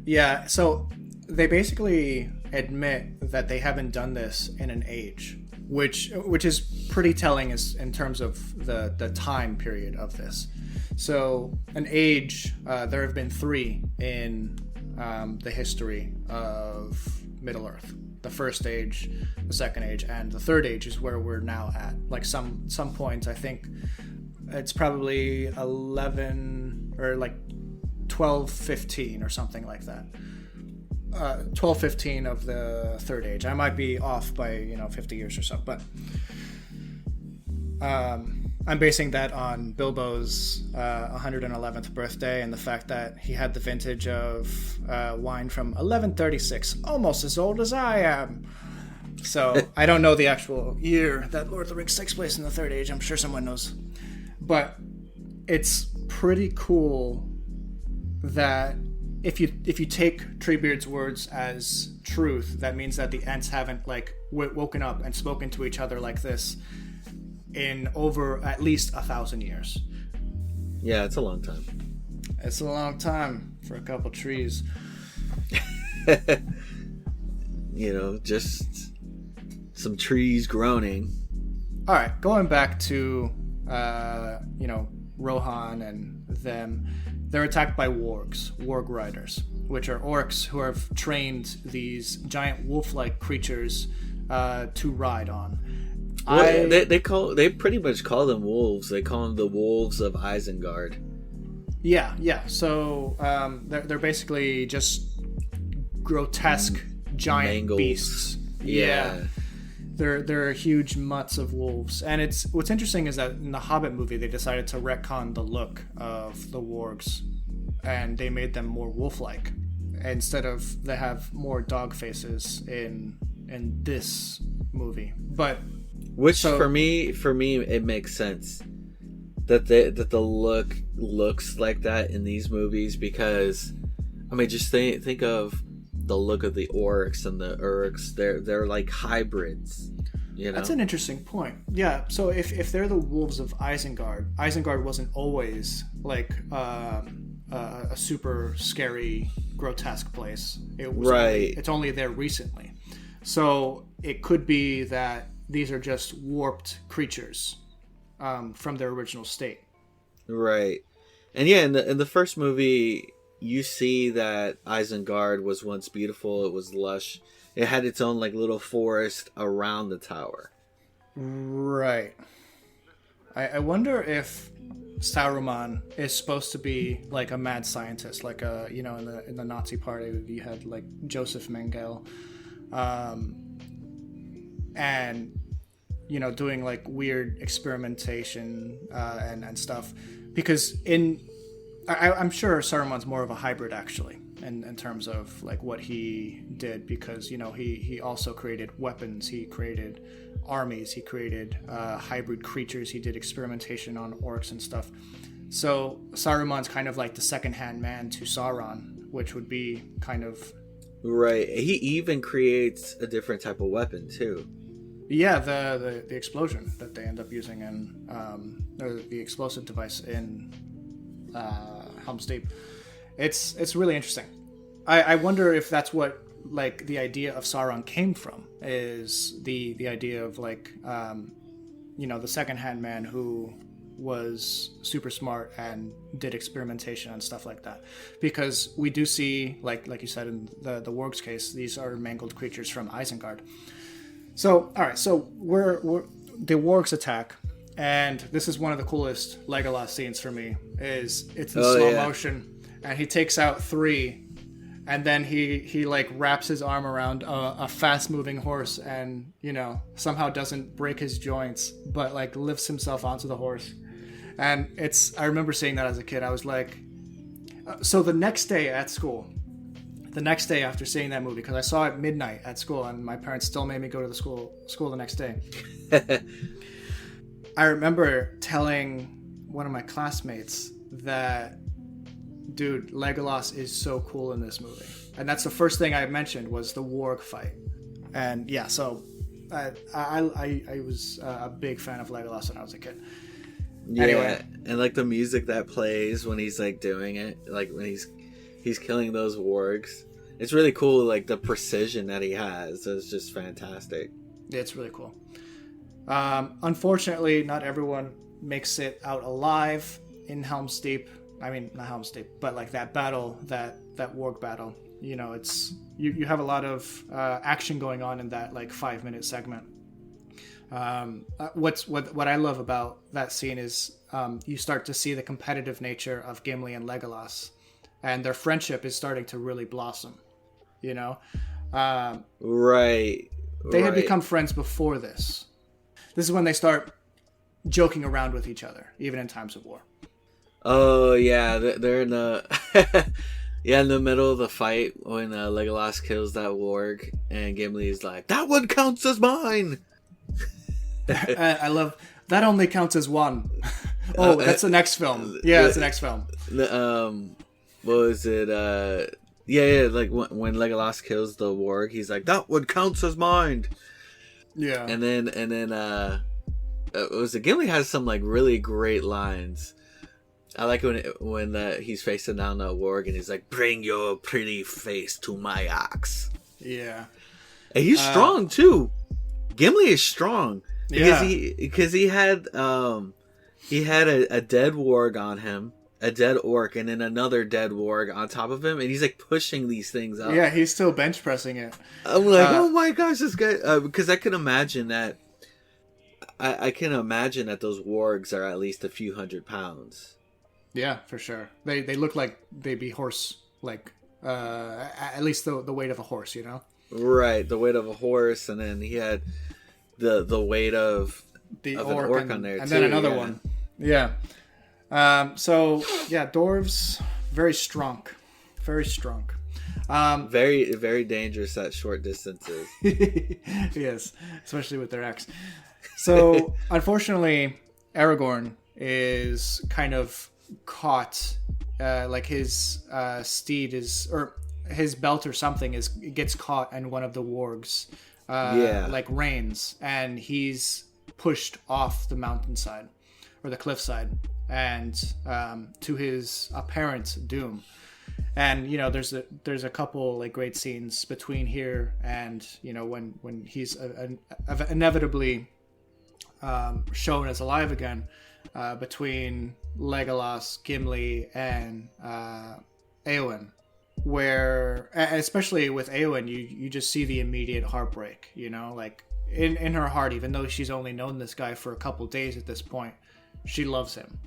Yeah, so they basically admit that they haven't done this in an age, which is pretty telling in terms of the time period of this. So an age, there have been 3 in the history of Middle-earth. The first age, the second age, and the third age is where we're now at. Like some points, I think it's probably 11 or like 1215 or something like that. 1215 of the third age. I might be off by 50 years or so, but I'm basing that on Bilbo's 111th birthday and the fact that he had the vintage of wine from 1136, almost as old as I am. So I don't know the actual year that Lord of the Rings takes place in the third age. I'm sure someone knows, but it's pretty cool that if you take Treebeard's words as truth, that means that the Ents haven't woken up and spoken to each other like this in over at least 1,000 years. Yeah, it's a long time. It's a long time for a couple trees. Just some trees groaning. All right, going back to Rohan and them. They're attacked by wargs, warg riders, which are orcs who have trained these giant wolf-like creatures to ride on. They pretty much call them wolves. They call them the wolves of Isengard. Yeah. So they're basically just grotesque giant Mangles. beasts. Yeah. They're huge mutts of wolves. And what's interesting is that in the Hobbit movie, they decided to retcon the look of the wargs, and they made them more wolf-like. Instead of, they have more dog faces in this movie. But for me it makes sense that the look looks like that in these movies, because just think of the look of the orcs and the urks. They're like hybrids, That's an interesting point. Yeah, so if they're the wolves of Isengard wasn't always like a super scary, grotesque place. It was right. It's only there recently. So it could be that these are just warped creatures from their original state. Right. And yeah, in the first movie, you see that Isengard was once beautiful. It was lush. It had its own like little forest around the tower. Right. I wonder if Saruman is supposed to be like a mad scientist, like in the Nazi Party you had like Joseph Mengele, and doing like weird experimentation and stuff, because I'm sure Saruman's more of a hybrid actually in terms of like what he did, because he also created weapons, he created armies, he created hybrid creatures, he did experimentation on orcs and stuff. So Saruman's kind of like the second-hand man to Sauron, which would be kind of... Right. He even creates a different type of weapon too. Yeah, the explosion that they end up using in or the explosive device in Helm's Deep. It's really interesting. I wonder if that's what like the idea of Sauron came from, is the idea of like the second-hand man who was super smart and did experimentation and stuff like that. Because we do see, like you said in the Warg's case, these are mangled creatures from Isengard. So all right, so we're the Wargs attack. And this is one of the coolest Legolas scenes for me. It's in slow motion, and he takes out 3, and then he like wraps his arm around a fast-moving horse, and somehow doesn't break his joints, but like lifts himself onto the horse. And I remember seeing that as a kid. I was like, so the next day after seeing that movie, because I saw it midnight at school, and my parents still made me go to the school the next day. I remember telling one of my classmates that, dude, Legolas is so cool in this movie. And that's the first thing I mentioned was the warg fight. And yeah, so I was a big fan of Legolas when I was a kid. Yeah, anyway. And like the music that plays when he's like doing it, like when he's killing those wargs. It's really cool, like the precision that he has. It's just fantastic. Yeah, it's really cool. Unfortunately, not everyone makes it out alive in Helm's Deep. I mean, not Helm's Deep, but like that battle, that warg battle. It's you have a lot of action going on in that like 5-minute segment. What I love about that scene is you start to see the competitive nature of Gimli and Legolas, and their friendship is starting to really blossom. Right. They had become friends before this. This is when they start joking around with each other, even in times of war. Oh yeah, they're in the in the middle of the fight when Legolas kills that warg, and Gimli's like, "That one counts as mine." I love that. Only counts as one. That's the next film. Yeah, it's the next film. What was it? Yeah. Like when Legolas kills the warg, he's like, "That one counts as mine." Yeah. And then Gimli has some like really great lines. I like when he's facing down the warg and he's like, "Bring your pretty face to my axe." Yeah. And he's strong too. Gimli is strong because he had a dead warg on him, a dead orc, and then another dead warg on top of him, and he's like pushing these things up. Yeah, he's still bench pressing it. I'm like, oh my gosh, this guy! Because I can imagine that. I can imagine that those wargs are at least a few hundred pounds. Yeah, for sure. They look like they'd be horse, like at least the weight of a horse, Right, the weight of a horse, and then he had the weight of an orc on there and too. Then another one. Yeah. So yeah, dwarves very strong, very strong. Very, very dangerous at short distances. Yes, especially with their axe. So unfortunately, Aragorn is kind of caught, like his steed or his belt or something gets caught in one of the wargs, like reins, and he's pushed off the mountainside or the cliffside, and to his apparent doom. And there's a couple like great scenes between here and when he's inevitably shown as alive again between Legolas, Gimli, and Eowyn, where especially with Eowyn, you just see the immediate heartbreak, like in her heart, even though she's only known this guy for a couple days at this point, she loves him.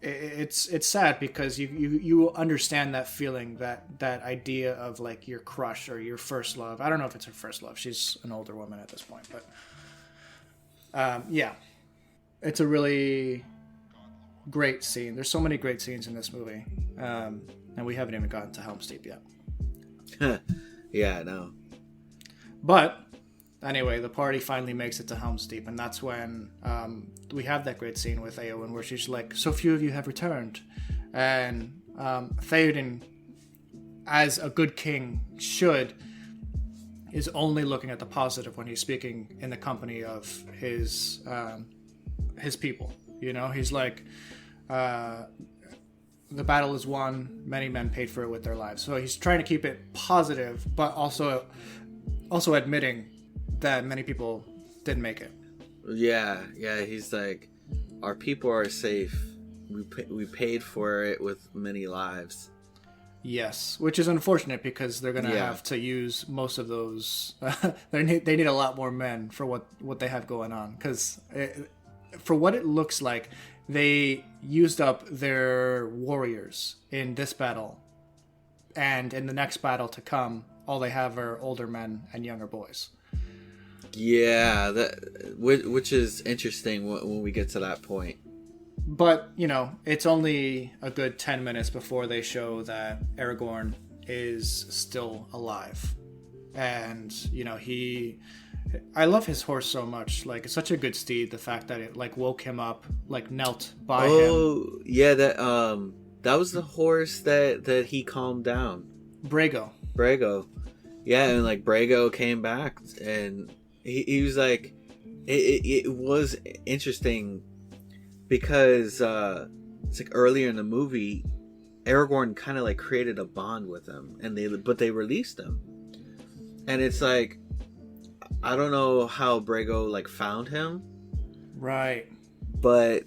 It's sad because you understand that feeling, that idea of like your crush or your first love. I don't know if it's her first love. She's an older woman at this point, but yeah, it's a really great scene. There's so many great scenes in this movie, and we haven't even gotten to Helm's Deep yet. Yeah, I know. But anyway, the party finally makes it to Helm's Deep, and that's when we have that great scene with Eowyn where she's like, so few of you have returned. And Theoden, as a good king should, is only looking at the positive when he's speaking in the company of his people. He's like, the battle is won, many men paid for it with their lives. So he's trying to keep it positive, but also admitting that many people didn't make it. Yeah, he's like, our people are safe. We paid for it with many lives. Yes, which is unfortunate because they're going to have to use most of those. They need a lot more men for what they have going on. Because for what it looks like, they used up their warriors in this battle. And in the next battle to come, all they have are older men and younger boys. Yeah, which is interesting when we get to that point. But, it's only a good 10 minutes before they show that Aragorn is still alive. And, I love his horse so much. Like, it's such a good steed. The fact that it, like, woke him up, like, knelt by him. Oh, yeah, that was the horse that he calmed down. Brago. Yeah, and, like, Brago came back, and he was like... It was interesting... Because it's like earlier in the movie, Aragorn kind of like created a bond with him, but they released him, and it's like, I don't know how Brago like found him, right? But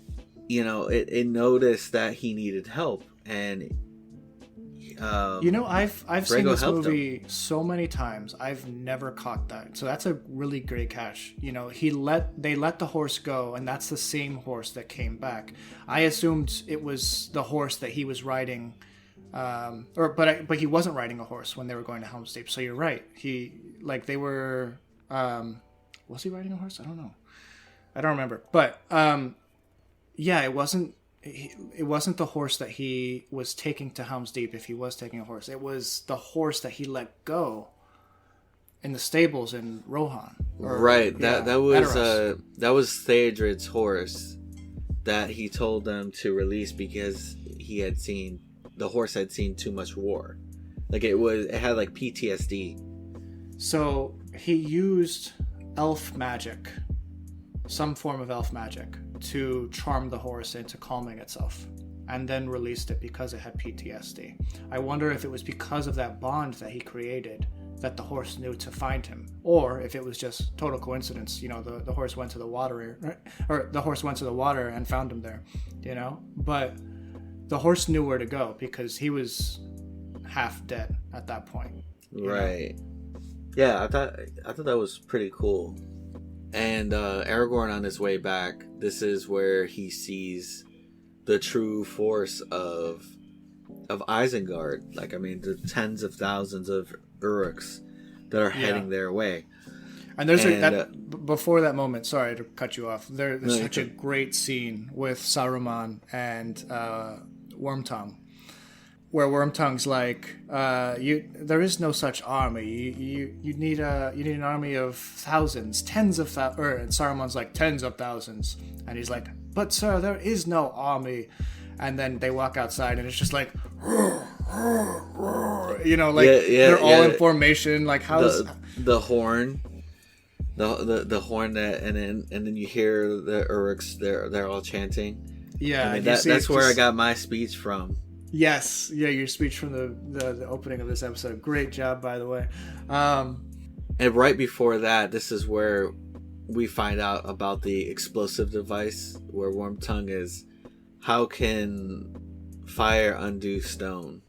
it noticed that he needed help, and I've seen this movie him so many times. I've never caught that. So that's a really great catch. They let the horse go, and that's the same horse that came back. I assumed it was the horse that he was riding, but he wasn't riding a horse when they were going to Helm's Deep. So you're right. Was he riding a horse? I don't know. I don't remember. But yeah, it wasn't the horse that he was taking to Helm's Deep. If he was taking a horse, it was the horse that he let go in the stables in Rohan. Right. That was Theodred's horse that he told them to release because the horse had seen too much war. Like it had like PTSD. So he used elf magic, some form of elf magic, to charm the horse into calming itself, and then released it because it had PTSD. I wonder if it was because of that bond that he created that the horse knew to find him, or if it was just total coincidence. The horse went to the water, or the horse went to the water and found him there. But the horse knew where to go because he was half dead at that point. Right. Yeah, I thought that was pretty cool. And Aragorn on his way back, this is where he sees the true force of Isengard. Like, I mean, the tens of thousands of Uruks that are heading their way. And there's before that moment, sorry to cut you off, there's such a great scene with Saruman and Wormtongue, where Wormtongue's like, there is no such army. You need an army of thousands, tens of thousands. And Saruman's like, tens of thousands, and he's like, but sir, there is no army. And then they walk outside, and it's just like, they're all in formation. Like, how's the horn, the horn that, and then you hear the Uruks. They're all chanting. Yeah, I mean, that's where I got my speech from. Yes, yeah, your speech from the opening of this episode. Great job, by the way. And right before that, this is where we find out about the explosive device where Wormtongue is. How can fire undo stone?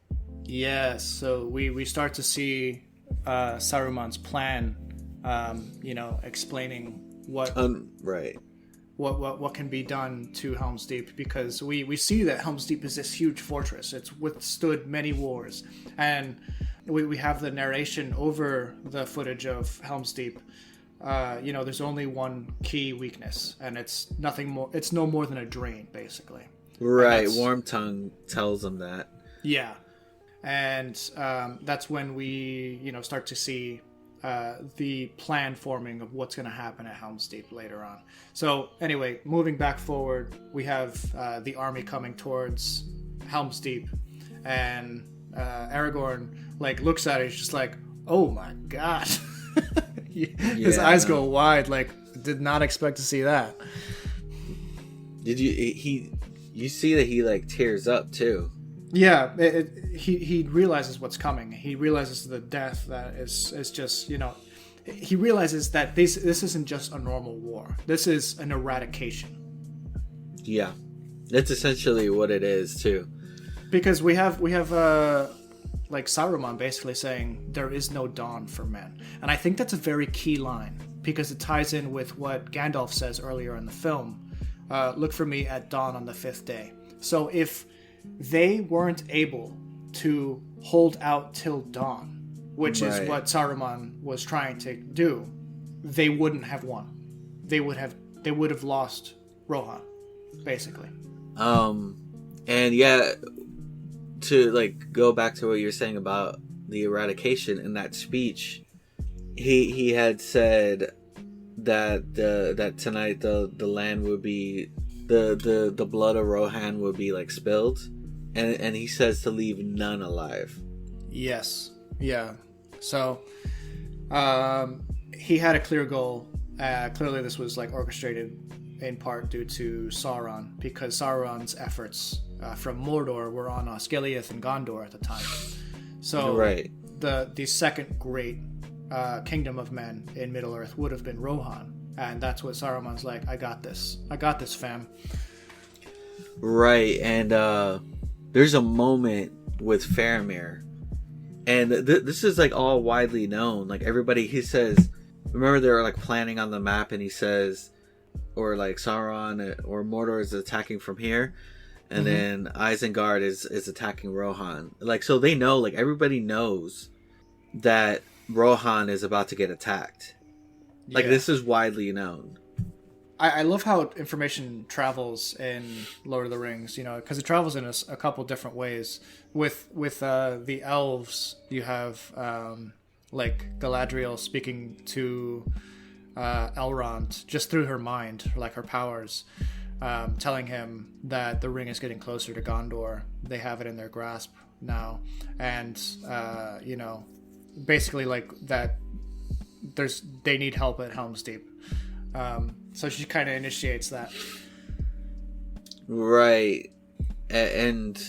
Yes, so we start to see Saruman's plan, explaining what can be done to Helm's Deep, because we see that Helm's Deep is this huge fortress. It's withstood many wars, and we have the narration over the footage of Helm's Deep. There's only one key weakness, and it's nothing more. It's no more than a drain, basically. Right, Wormtongue tells him that. Yeah, and that's when we start to see the plan forming of what's going to happen at Helm's Deep later on. So anyway, moving back forward, we have the army coming towards Helm's Deep, and Aragorn looks at it. He's just like, "Oh my god!" His eyes go wide. Did not expect to see that. Did you? You see that he tears up too. Yeah, he realizes what's coming. He realizes the death that is just, he realizes that this isn't just a normal war. This is an eradication. Yeah, that's essentially what it is too. Because we have Saruman basically saying there is no dawn for men, and I think that's a very key line because it ties in with what Gandalf says earlier in the film. Look for me at dawn on the 5th day. So if they weren't able to hold out till dawn, which is what Saruman was trying to do, they wouldn't have won. They would have lost Rohan, basically. And yeah, to go back to what you're saying about the eradication, in that speech, he had said that tonight the land would be the blood of Rohan would be spilled, and he says to leave none alive. Yes. Yeah. So he had a clear goal. Clearly this was orchestrated in part due to Sauron, because Sauron's efforts from Mordor were on Osgiliath and Gondor at the time. So the second great kingdom of men in Middle-earth would have been Rohan, and that's what Saruman's like, I got this, fam. Right. And there's a moment with Faramir, and this is all widely known. Everybody, he says, remember they were planning on the map, and he says, or Sauron or Mordor is attacking from here, and then Isengard is attacking Rohan. So they know, everybody knows that Rohan is about to get attacked. This is widely known. I love how information travels in Lord of the Rings, because it travels in a couple different ways. With the elves, you have Galadriel speaking to Elrond just through her mind, her powers, telling him that the ring is getting closer to Gondor. They have it in their grasp now, and basically that they need help at Helm's Deep. So she kind of initiates that. Right. And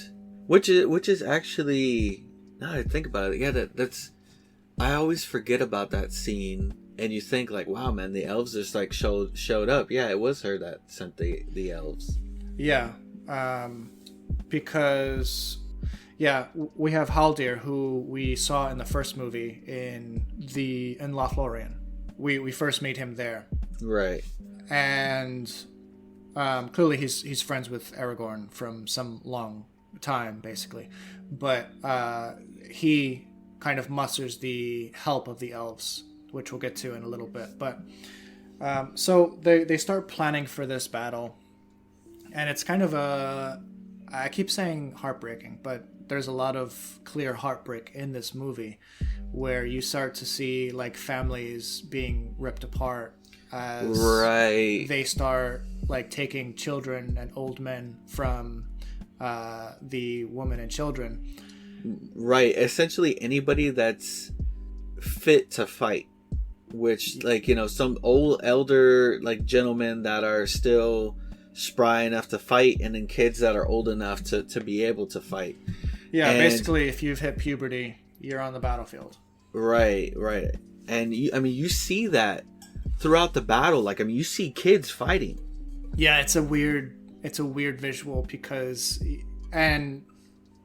which is actually, now that I think about it, yeah, that's I always forget about that scene, and you think wow, man, the elves just showed up. Yeah, it was her that sent the elves. Yeah. Because we have Haldir, who we saw in the first movie in Lothlorien. We first meet him there. Right. And clearly he's friends with Aragorn from some long time, basically. But he kind of musters the help of the elves, which we'll get to in a little bit. But so they start planning for this battle. And it's kind of I keep saying heartbreaking, but there's a lot of clear heartbreak in this movie, where you start to see families being ripped apart as they start taking children and old men from the women and children. Right. Essentially anybody that's fit to fight, which some old elder gentlemen that are still spry enough to fight, and then kids that are old enough to be able to fight. Yeah, basically if you've hit puberty, you're on the battlefield. Right. And you see that throughout the battle, like, I mean, you see kids fighting. Yeah, it's a weird visual because, and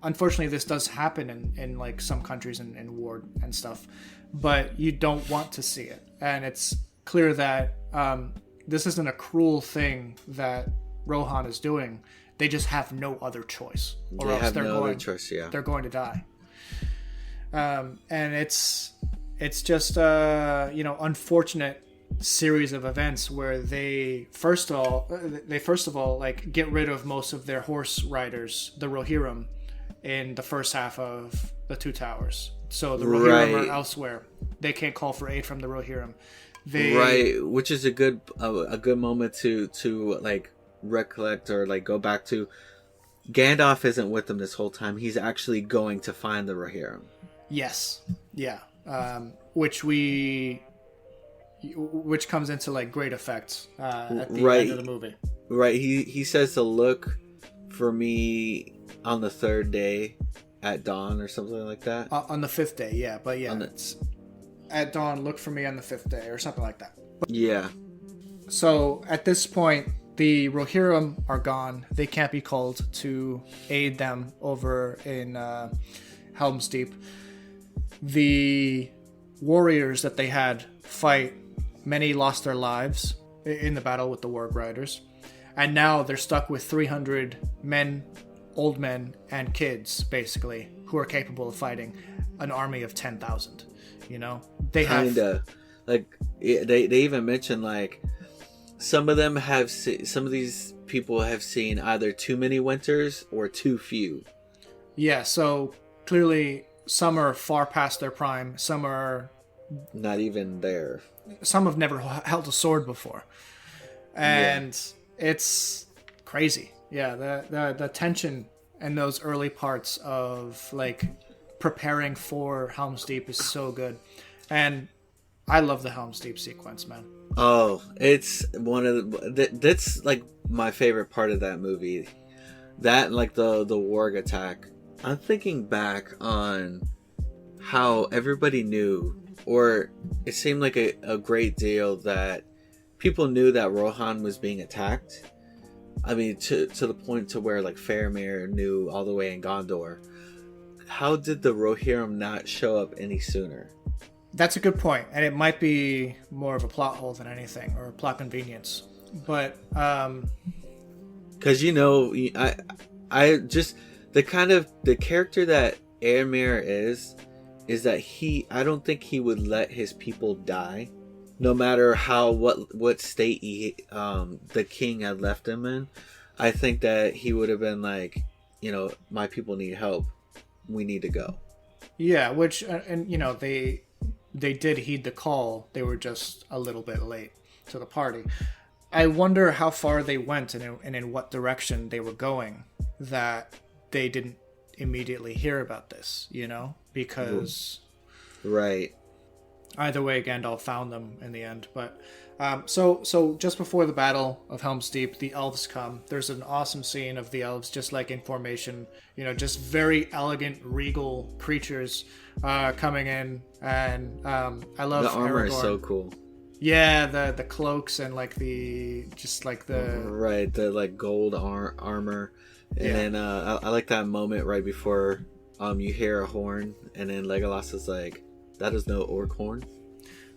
unfortunately this does happen in like some countries in war and stuff, but you don't want to see it. And it's clear that this isn't a cruel thing that Rohan is doing. They just have no other choice, or else they're going to die. And it's just unfortunate series of events where they first of all like get rid of most of their horse riders, the Rohirrim, in the first half of the Two Towers. So the Rohirrim are elsewhere. They can't call for aid from the Rohirrim. Which is a good moment to like recollect or like go back to. Gandalf isn't with them this whole time. He's actually going to find the Rohirrim. Yes. Yeah. Which comes into like great effect at the end of the movie. Right. He says to look for me on the third day at dawn or something like that. On the fifth day, yeah. But yeah, it's at dawn, look for me on the fifth day or something like that. Yeah. So at this point, the Rohirrim are gone. They can't be called to aid them over in Helm's Deep. The warriors that they had fight, many lost their lives in the battle with the Warg Riders. And now they're stuck with 300 men, old men, and kids, basically, who are capable of fighting an army of 10,000. You know? They even mention, like, some of these people have seen either too many winters or too few. Yeah, so clearly some are far past their prime. Some are not even there. Some have never held a sword before. And it's crazy. Yeah, the tension in those early parts of like preparing for Helm's Deep is so good. And I love the Helm's Deep sequence, man. Oh, it's one of that's like my favorite part of that movie. That and like the warg attack. I'm thinking back on how everybody knew, or it seemed like a great deal that people knew that Rohan was being attacked. I mean, to the point to where like Faramir knew all the way in Gondor. How did the Rohirrim not show up any sooner? That's a good point, and it might be more of a plot hole than anything, or a plot convenience. But because I just the character that Éomer is that I don't think he would let his people die, no matter what state the king had left him in. I think that he would have been like, my people need help, we need to go. Yeah, which and they did heed the call. They were just a little bit late to the party. I wonder how far they went and in what direction they were going that they didn't immediately hear about this, because right. Either way, Gandalf found them in the end. But so just before the Battle of Helm's Deep, the elves come. There's an awesome scene of the elves just like in formation, just very elegant, regal creatures coming in. And I love the armor Aragorn. Is so cool. Yeah, the cloaks and like the right, the like gold armor. And then I like that moment right before you hear a horn, and then Legolas is like, that is no orc horn.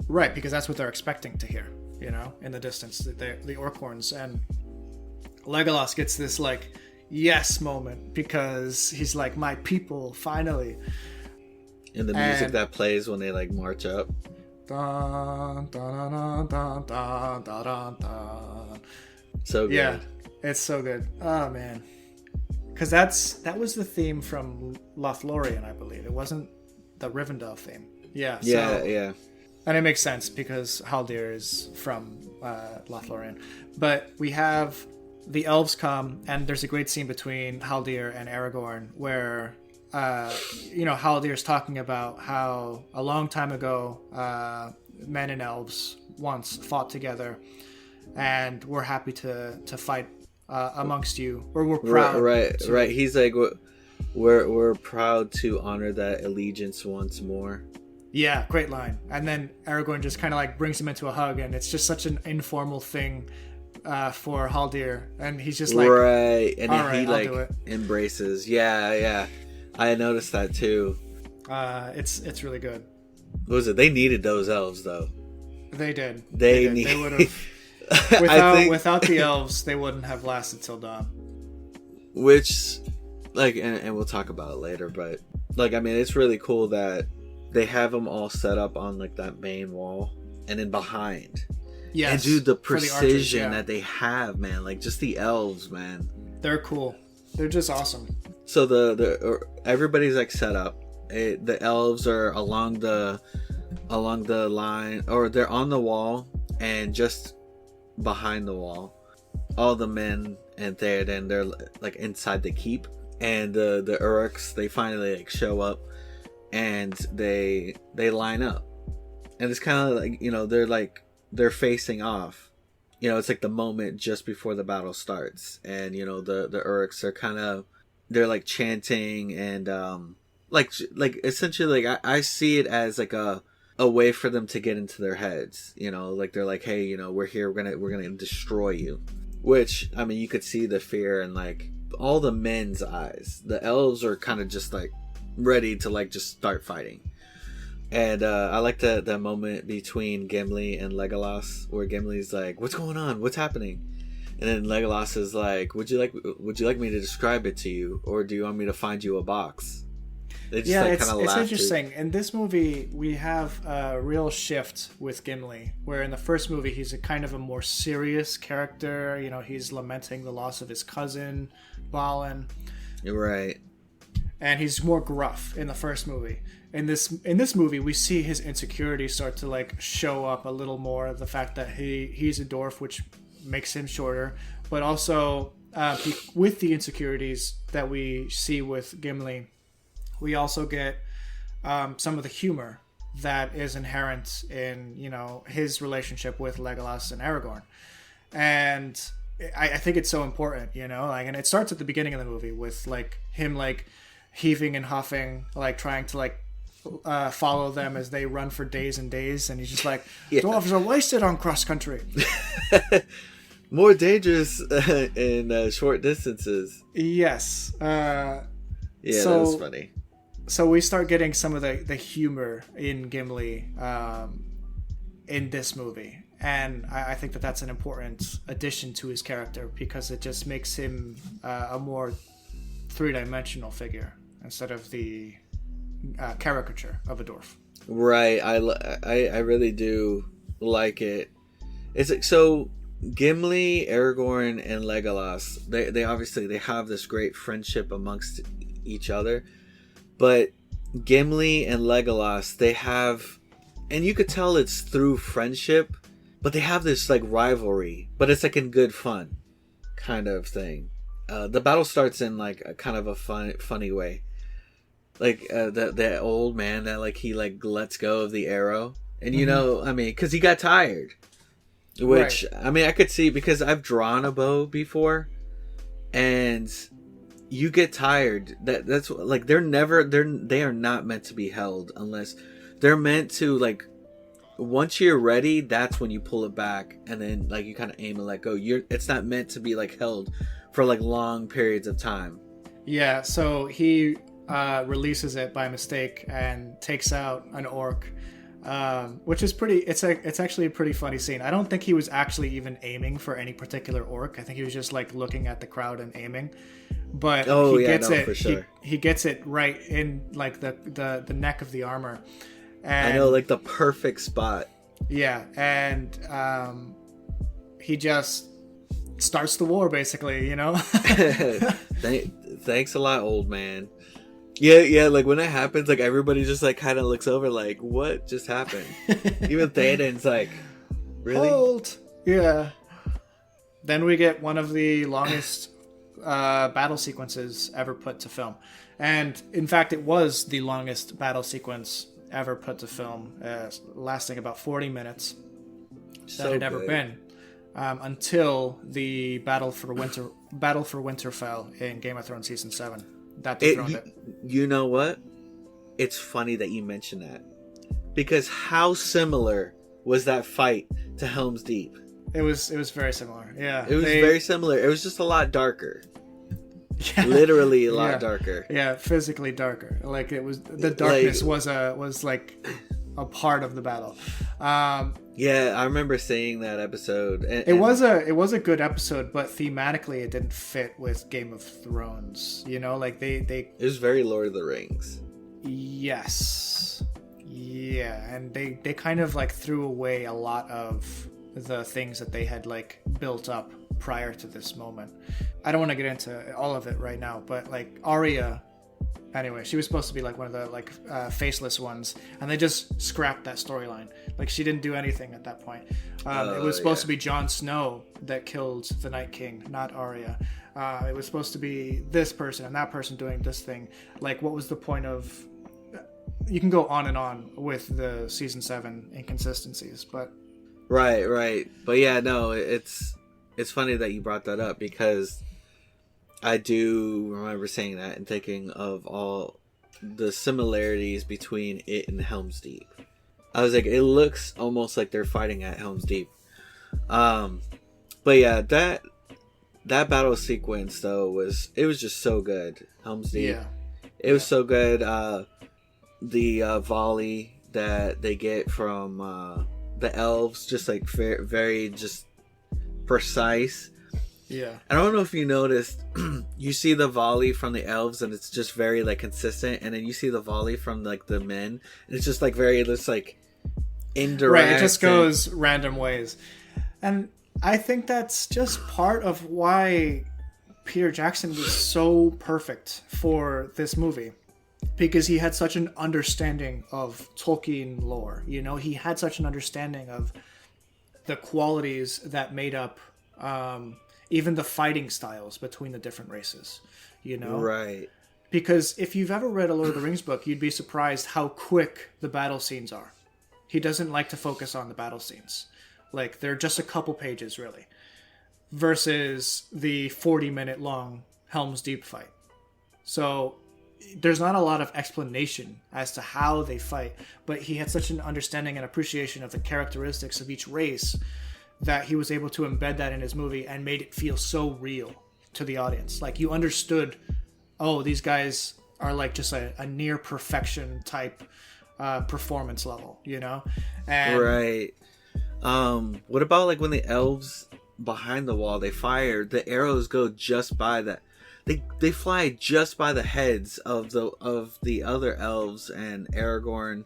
Right, because that's what they're expecting to hear, in the distance, the orc horns. And Legolas gets this like yes moment because he's like, my people, finally. And the music that plays when they like march up. Dun, dun, dun, dun, dun, dun, dun, dun. So good. Yeah, it's so good. Oh man. Because that was the theme from Lothlorien, I believe. It wasn't the Rivendell theme. Yeah. Yeah. And it makes sense because Haldir is from Lothlorien. But we have the elves come, and there's a great scene between Haldir and Aragorn where, Haldir's talking about how a long time ago, men and elves once fought together, and we're happy to fight amongst you, or we're proud. Right. He's like, we're proud to honor that allegiance once more. Yeah, great line. And then Aragorn just kind of like brings him into a hug, and it's just such an informal thing for Haldir, and he's just like, right, and all right, he I'll do like it. embraces. Yeah, I noticed that too. It's really good. What was it? They needed those elves though. They did. They would have. Without the elves, they wouldn't have lasted till dawn. Which, like, and we'll talk about it later, but like, I mean, it's really cool that they have them all set up on like that main wall, and then behind. Yes, and dude, the for the precision archers, yeah. that they have, man, like just the elves, man. They're cool. They're just awesome. So everybody's like set up. The elves are along the line, or they're on the wall, and just behind the wall, all the men and Theoden, they're like inside the keep, and the Uruks, they finally like show up, and they line up, and it's kind of like, you know, they're facing off. You know, it's like the moment just before the battle starts, and you know the Uruks are they're like chanting, and like essentially, like I see it as like a way for them to get into their heads. You know, like they're like, hey, you know, we're here, we're gonna destroy you. Which, I mean, you could see the fear in like all the men's eyes. The elves are kind of just like ready to like just start fighting. And I like the moment between Gimli and Legolas, where Gimli's like, "What's going on? What's happening?" And then Legolas is like, "Would you like me to describe it to you, or do you want me to find you a box?" They just, it's interesting. In this movie, we have a real shift with Gimli, where in the first movie he's a kind of a more serious character. You know, he's lamenting the loss of his cousin, Balin. You're right. And he's more gruff in the first movie. In this movie, we see his insecurities start to like show up a little more. The fact that he's a dwarf, which makes him shorter, but also with the insecurities that we see with Gimli, we also get some of the humor that is inherent in, you know, his relationship with Legolas and Aragorn, and I think it's so important, you know, like, and it starts at the beginning of the movie with like him like heaving and huffing, like trying to like follow them as they run for days and days, and he's just like, dwarves are wasted on cross country. More dangerous in short distances. Yes. Yeah, that was funny. So we start getting some of the humor in Gimli in this movie. And I think that that's an important addition to his character, because it just makes him a more three-dimensional figure instead of the caricature of a dwarf. Right. I really do like it. It's like, so Gimli, Aragorn, and Legolas, they obviously they have this great friendship amongst each other. But Gimli and Legolas, they have, and you could tell it's through friendship, but they have this like rivalry, but it's like in good fun kind of thing. The battle starts in like a kind of a funny way. Like that old man that like he like lets go of the arrow, and you know, I mean, because he got tired. Which, right. I mean, I could see, because I've drawn a bow before, and you get tired. That's like they are not meant to be held, unless they're meant to, like, once you're ready, that's when you pull it back, and then like you kind of aim and let go. It's not meant to be like held for like long periods of time. Yeah, so he releases it by mistake and takes out an orc, which is pretty. It's actually a pretty funny scene. I don't think he was actually even aiming for any particular orc. I think he was just like looking at the crowd and aiming. But he gets it. For sure. He gets it right in like the neck of the armor. And, I know, like the perfect spot. Yeah, and he just starts the war, basically. You know. Thanks a lot, old man. Yeah, like when it happens, like everybody just like kind of looks over, like, what just happened? Even Theoden's like, really? Hold. Yeah. Then we get one of the longest battle sequences ever put to film, and in fact, it was the longest battle sequence ever put to film, lasting about 40 minutes. That had ever been, until the Battle for Winterfell in Game of Thrones season 7. That dethroned it. You know what? It's funny that you mention that, Because how similar was that fight to Helm's Deep? It was very similar. Yeah. It was very similar. It was just a lot darker. Yeah. Literally a lot darker. Yeah, physically darker. Like it was the darkness was like a part of the battle. Yeah, I remember seeing that episode. It was a good episode, but thematically it didn't fit with Game of Thrones. You know, like they it was very Lord of the Rings. Yes. Yeah, and they kind of like threw away a lot of the things that they had like built up prior to this moment. I don't want to get into all of it right now, but like Arya, anyway, she was supposed to be like one of the like faceless ones, and they just scrapped that storyline. Like she didn't do anything at that point. It was supposed to be Jon Snow that killed the Night King, not Arya. It was supposed to be this person and that person doing this thing. Like, what was the point of? You can go on and on with the season 7 inconsistencies, but right. But yeah, no, it's funny that you brought that up because I do remember saying that and thinking of all the similarities between it and Helm's Deep. I was like, it looks almost like they're fighting at Helm's Deep. But yeah, that battle sequence though was just so good. Helm's Deep. yeah, It was so good. The volley that they get from the elves, just like very just precise. yeah. I don't know if you noticed, you see the volley from the elves and it's just very like consistent, and then you see the volley from like the men and it's just like very just like indirect. Right, it just goes random ways. And I think that's just part of why Peter Jackson was so perfect for this movie. Because he had such an understanding of Tolkien lore. You know, he had such an understanding of the qualities that made up even the fighting styles between the different races. You know? Right. Because if you've ever read a Lord of the Rings book, you'd be surprised how quick the battle scenes are. He doesn't like to focus on the battle scenes. Like, they're just a couple pages, really. Versus the 40-minute long Helm's Deep fight. So there's not a lot of explanation as to how they fight, but he had such an understanding and appreciation of the characteristics of each race that he was able to embed that in his movie and made it feel so real to the audience. Like, you understood, oh, these guys are like just a near perfection type performance level, you know? And Right. What about like when the elves behind the wall, they fire, the arrows go just by that. They fly just by the heads of the other elves and Aragorn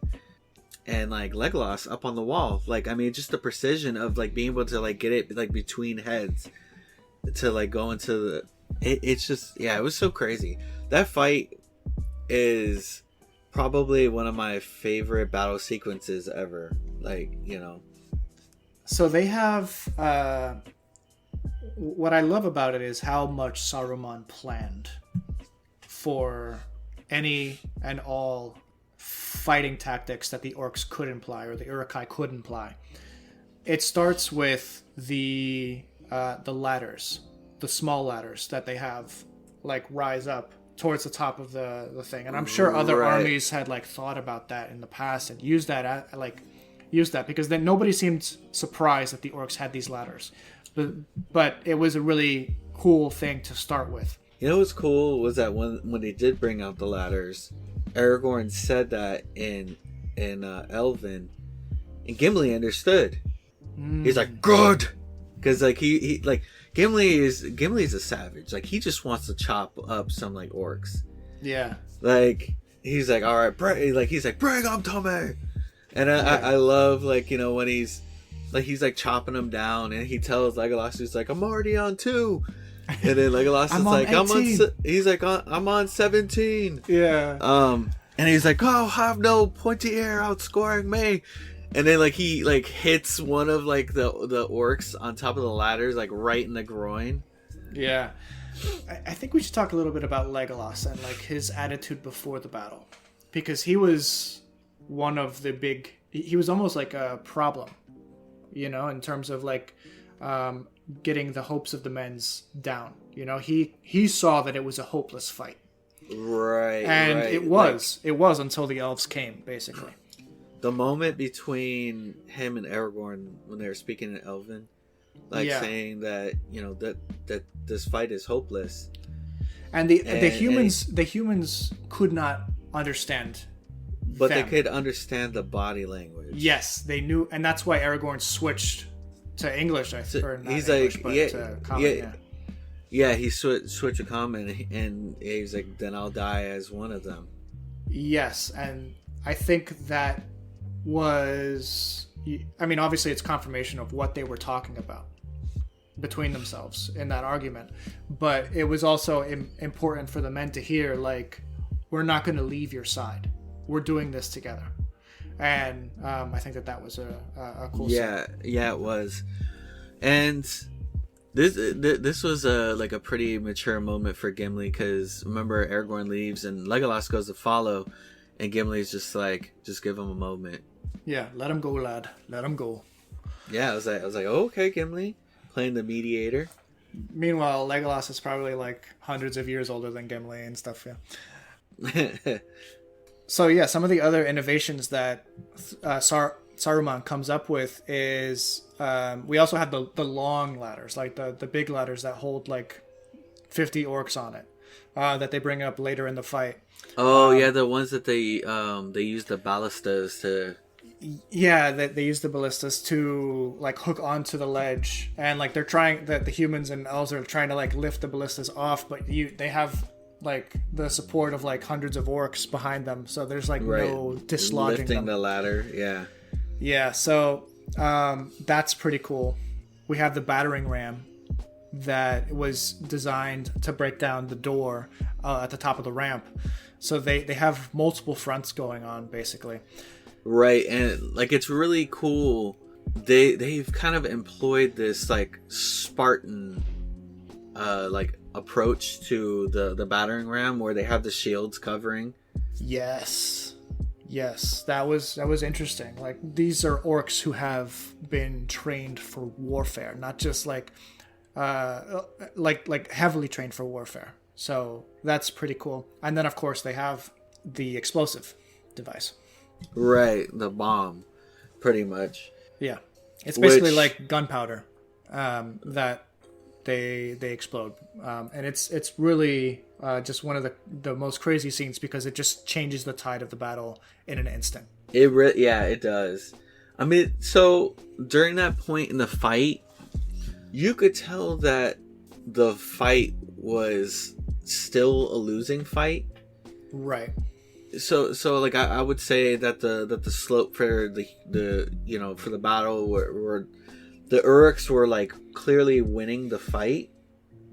and like Legolas up on the wall. Like, I mean, just the precision of like being able to like get it like between heads to like go into the. It's just, yeah, it was so crazy. That fight is probably one of my favorite battle sequences ever. Like, you know. so they have what I love about it is how much Saruman planned for any and all fighting tactics that the orcs could imply or the Uruk-hai could imply. It starts with the ladders, the small ladders that they have like rise up towards the top of the thing, and I'm sure other armies had like thought about that in the past and used that because then nobody seemed surprised that the orcs had these ladders. But it was a really cool thing to start with. You know what's cool was that when they did bring out the ladders, Aragorn said that in Elven, and Gimli understood. He's like, good, because like he like Gimli's a savage. Like, he just wants to chop up some like orcs. Yeah. Like, he's like, all right, he's like, bring them to me. And I love, like, you know, when he's like chopping them down, and he tells Legolas, he's like, I'm already on 2. And then Legolas is like, 18. He's like, I'm on 17. Yeah. And he's like, oh, have no pointy ear outscoring me. And then like he like hits one of like the orcs on top of the ladders, like right in the groin. Yeah. I think we should talk a little bit about Legolas and like his attitude before the battle, because he was one of the big. He was almost like a problem, you know, in terms of like getting the hopes of the men's down. You know, he saw that it was a hopeless fight. Right. And right. it was until the elves came, basically. The moment between him and Aragorn when they were speaking in Elven, like saying that that this fight is hopeless, and the humans could not understand, but them. they could understand the body language. Yes, they knew, and that's why Aragorn switched to English. He's common, he switched to common, and he's like, then I'll die as one of them. Yes, and I think that was, I mean, obviously it's confirmation of what they were talking about between themselves in that argument, but it was also important for the men to hear, like, we're not going to leave your side. We're doing this together. And I think that was a cool scene. Yeah, it was. And this was a pretty mature moment for Gimli, because remember, Aragorn leaves and Legolas goes to follow, and Gimli's just like, just give him a moment. Yeah, let him go, lad. Let him go. Yeah, I was like, oh, okay, Gimli, playing the mediator. Meanwhile, Legolas is probably like hundreds of years older than Gimli and stuff. Yeah. So yeah, some of the other innovations that Saruman comes up with is we also have the long ladders, like the big ladders that hold like 50 orcs on it, that they bring up later in the fight. Oh yeah, the ones that they use the ballistas to. Yeah, they use the ballistas to like hook onto the ledge, and like they're trying the humans and elves are trying to like lift the ballistas off, but they have like the support of like hundreds of orcs behind them, so there's like no dislodging lifting them. The ladder. Yeah, so that's pretty cool. We have the battering ram that was designed to break down the door at the top of the ramp, so they have multiple fronts going on basically. Right, and like it's really cool. They've kind of employed this like Spartan like approach to the battering ram, where they have the shields covering. Yes, that was interesting. Like, these are orcs who have been trained for warfare, not just like heavily trained for warfare. So that's pretty cool. And then of course they have the explosive device. Right, the bomb, pretty much. Yeah, it's basically like gunpowder that they explode, and it's really just one of the most crazy scenes, because it just changes the tide of the battle in an instant. It does. I mean, so during that point in the fight, you could tell that the fight was still a losing fight. Right. So like I would say that the slope for the for the battle were the Uruks were like clearly winning the fight,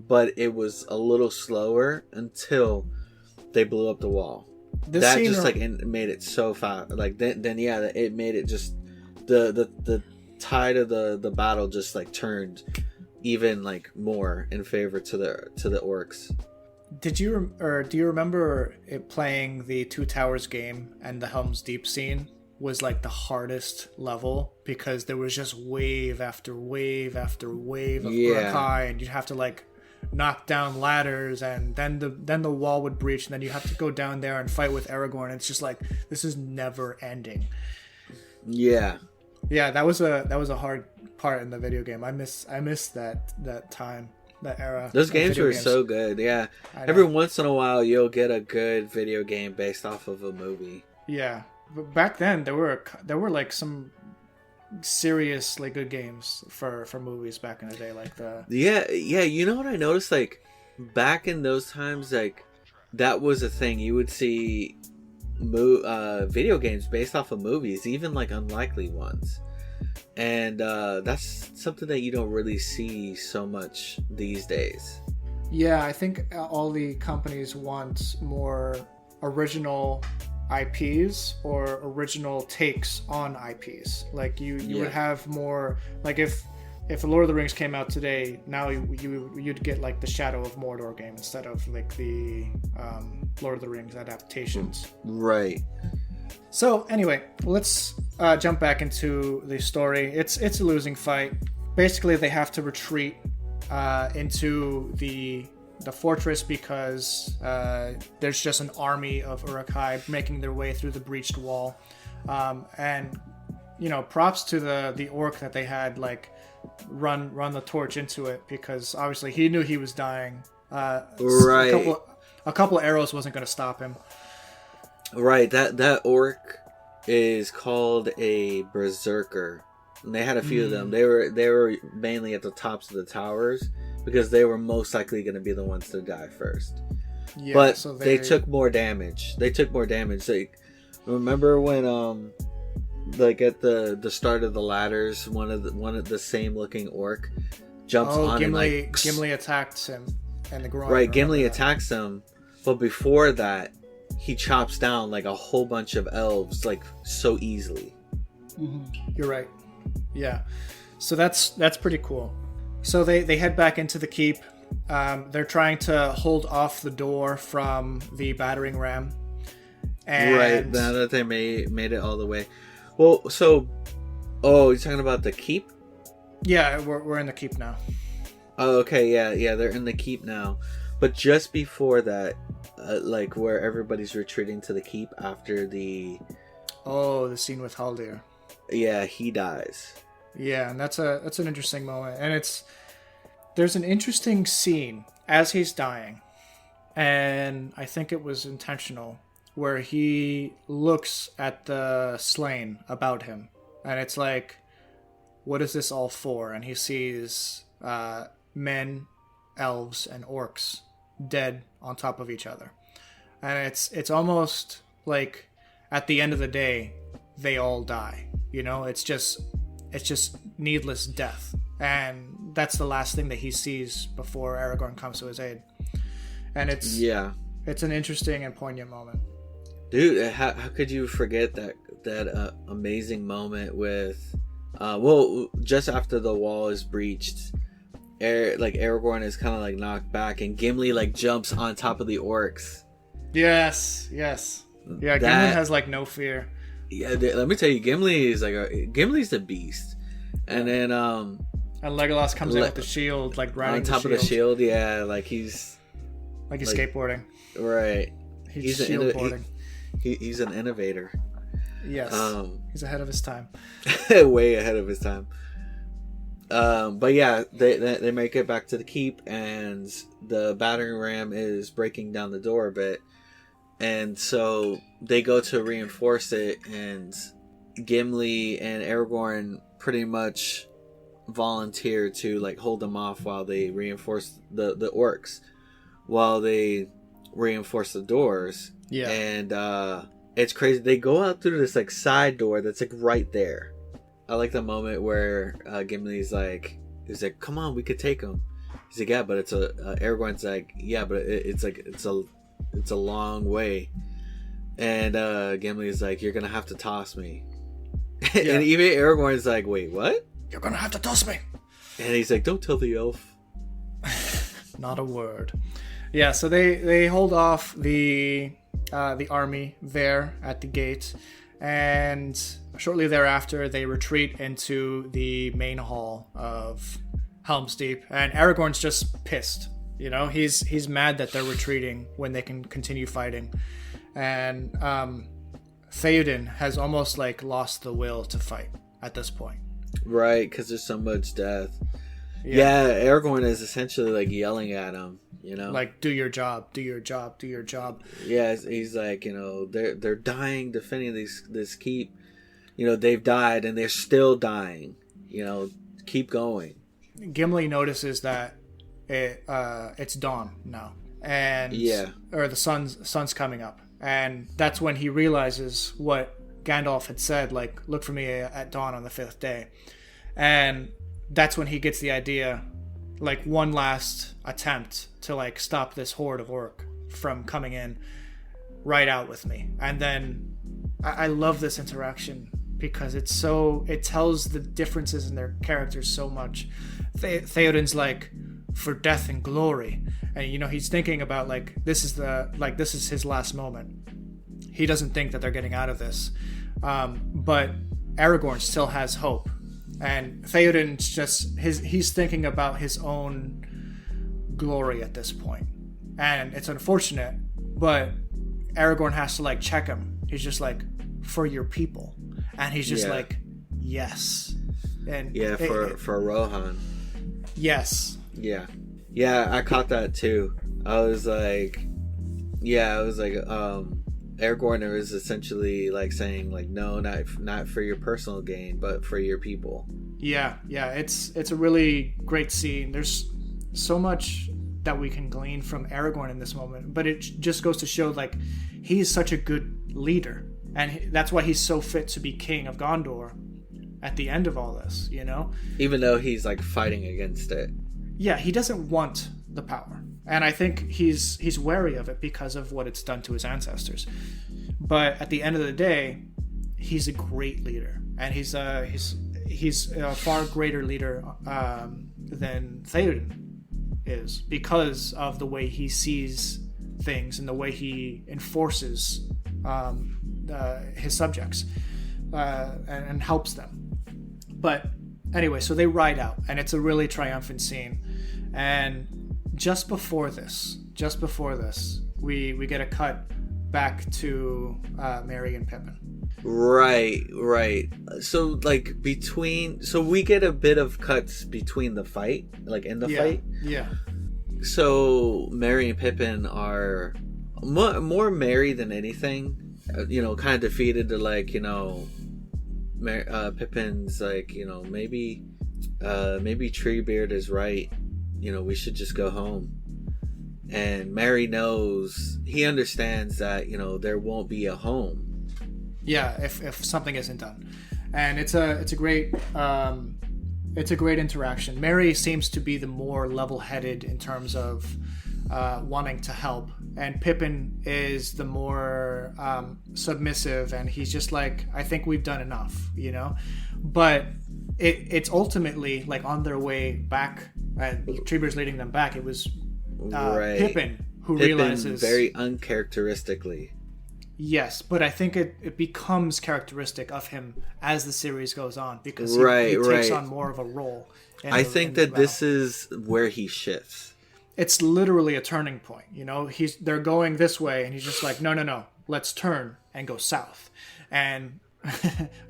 but it was a little slower until they blew up the wall. It made it so fast. Like then it made it just the tide of the battle just like turned even like more in favor to the orcs. Do you remember it playing the Two Towers game, and the Helm's Deep scene was like the hardest level, because there was just wave after wave after wave of Uruk-hai, and you'd have to like knock down ladders, and then the wall would breach, and then you have to go down there and fight with Aragorn. It's just like, this is never ending. Yeah, that was a hard part in the video game. I miss that time. That era. Those games were so good. Yeah. Every once in a while you'll get a good video game based off of a movie. Yeah. But back then there were like some seriously good games for movies back in the day, like the Yeah, you know what I noticed, like back in those times, like that was a thing. You would see video games based off of movies, even like unlikely ones. And that's something that you don't really see so much these days. Yeah, I think all the companies want more original IPs or original takes on IPs. Like you would have more, like if Lord of the Rings came out today, now you'd get like the Shadow of Mordor game instead of like the Lord of the Rings adaptations. Right. So anyway, let's jump back into the story. It's a losing fight. Basically, they have to retreat into the fortress, because there's just an army of Uruk-hai making their way through the breached wall. And props to the orc that they had like run the torch into it, because obviously he knew he was dying. Right. A couple arrows wasn't going to stop him. Right. That orc is called a berserker. And they had a few of them. They were mainly at the tops of the towers because they were most likely going to be the ones to die first. Yeah, but so they took more damage. Like, remember when like at the start of the ladders, one of the same looking orc jumps on Gimli, and like Gimli attacks him and the groin. Right, Gimli attacks him, but before that, he chops down like a whole bunch of elves like so easily. Mm-hmm. You're right. Yeah, so that's pretty cool. So they head back into the keep. They're trying to hold off the door from the battering ram. And right, now that they made it all the way. Well, so, you're talking about the keep? Yeah, we're in the keep now. Oh, okay, yeah, they're in the keep now. But just before that, like where everybody's retreating to the keep after the scene with Haldir. Yeah, he dies. Yeah, and that's an interesting moment, and there's an interesting scene as he's dying, and I think it was intentional, where he looks at the slain about him, and it's like, what is this all for? And he sees men, elves, and orcs dead on top of each other, and it's almost like at the end of the day they all die. It's just needless death, and that's the last thing that he sees before Aragorn comes to his aid. And it's an interesting and poignant moment. Dude, how could you forget that amazing moment with just after the wall is breached, Aragorn is kind of like knocked back and Gimli like jumps on top of the orcs. Yes. Yeah, Gimli has like no fear. Yeah, let me tell you, Gimli's the beast. And then and Legolas comes in with the shield, like riding on top of the shield. Yeah, like he's skateboarding. Right. He's shieldboarding. He's an innovator. Yes. He's ahead of his time. Way ahead of his time. But yeah, they make it back to the keep, and the battering ram is breaking down the door a bit. And so they go to reinforce it, and Gimli and Aragorn pretty much volunteer to like hold them off while they reinforce the orcs, while they reinforce the doors. Yeah. And it's crazy. They go out through this like side door that's like right there. I like the moment where Gimli's like, he's like, "Come on, we could take him." He's like, "Yeah, but it's Aragorn's like, "Yeah, but it's a long way." And Gimli's like, "You're gonna have to toss me." Yeah. And even Aragorn's like, "Wait, what? You're gonna have to toss me." And he's like, "Don't tell the elf." Not a word. Yeah, so they hold off the army there at the gate, and shortly thereafter they retreat into the main hall of Helm's Deep, and Aragorn's just pissed. He's mad that they're retreating when they can continue fighting, and Theoden has almost like lost the will to fight at this point. Right, because there's so much death. Yeah, Aragorn is essentially like yelling at him, like, do your job, do your job, do your job. Yeah, he's like, they're dying defending this keep. They've died and they're still dying. Keep going. Gimli notices that it's dawn now, and or the sun's coming up, and that's when he realizes what Gandalf had said, like, look for me at dawn on the 5th day. And that's when he gets the idea, like, one last attempt to like stop this horde of orc from coming in right out with me. And then I love this interaction because it tells the differences in their characters so much. Theoden's like, for death and glory, and he's thinking about like this is his last moment. He doesn't think that they're getting out of this, but Aragorn still has hope, and Theoden's just he's thinking about his own glory at this point, and it's unfortunate, but Aragorn has to like check him. He's just like, for your people, and he's just like, yes. And for Rohan. Yes. Yeah, I caught that too. I was like, Aragorn is essentially like saying like, no, not for your personal gain, but for your people. Yeah, it's a really great scene. There's so much that we can glean from Aragorn in this moment, but it just goes to show like he's such a good leader, and that's why he's so fit to be king of Gondor at the end of all this, you know? Even though he's like fighting against it. Yeah, he doesn't want the power. And I think he's wary of it because of what it's done to his ancestors. But at the end of the day, he's a great leader, and he's a far greater leader than Theoden is, because of the way he sees things and the way he enforces his subjects and helps them. But anyway, so they ride out, and it's a really triumphant scene. And just before this, we get a cut back to Merry and Pippin. Right. So like we get a bit of cuts between the fight, like in the fight. Yeah. So Merry and Pippin are more Merry than anything. Kind of defeated to like, Pippin's like, maybe Treebeard is right. We should just go home. And Merry he understands that, there won't be a home. Yeah, if something isn't done. And it's a great interaction. Merry seems to be the more level-headed in terms of wanting to help, and Pippin is the more submissive, and he's just like, I think we've done enough, But it's ultimately like on their way back, Treebeard's leading them back. It was Pippin who realizes, very uncharacteristically. Yes, but I think it becomes characteristic of him as the series goes on, because he takes on more of a role. I think that this is where he shifts. It's literally a turning point. They're going this way, and he's just like, no, let's turn and go south. And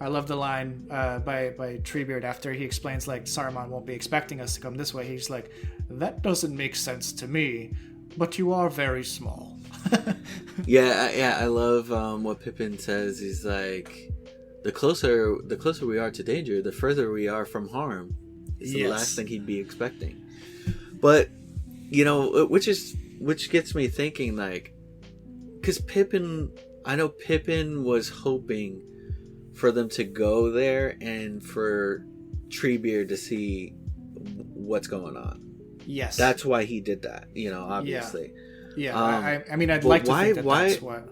I love the line by Treebeard after he explains like Saruman won't be expecting us to come this way. He's like, that doesn't make sense to me, but you are very small. Yeah, I love what Pippin says. He's like, the closer we are to danger, the further we are from harm. It's the last thing he'd be expecting. But which gets me thinking, like, because I know Pippin was hoping for them to go there and for Treebeard to see what's going on. Yes, that's why he did that. Obviously. Yeah. I mean, I'd like to think that's what.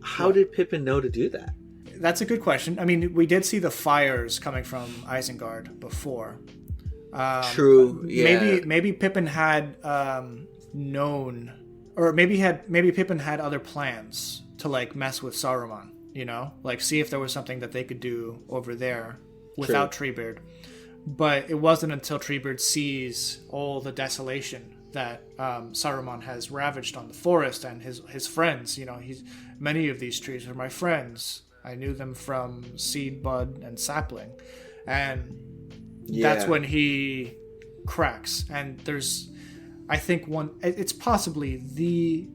How did Pippin know to do that? That's a good question. I mean, we did see the fires coming from Isengard before. True. Yeah. Maybe Pippin had known, or maybe Pippin had other plans to like mess with Saruman. Like see if there was something that they could do over there without Treebeard. But it wasn't until Treebeard sees all the desolation that Saruman has ravaged on the forest and his friends. Many of these trees are my friends. I knew them from seed, bud, and sapling. And that's when he cracks. And there's, I think, it's possibly the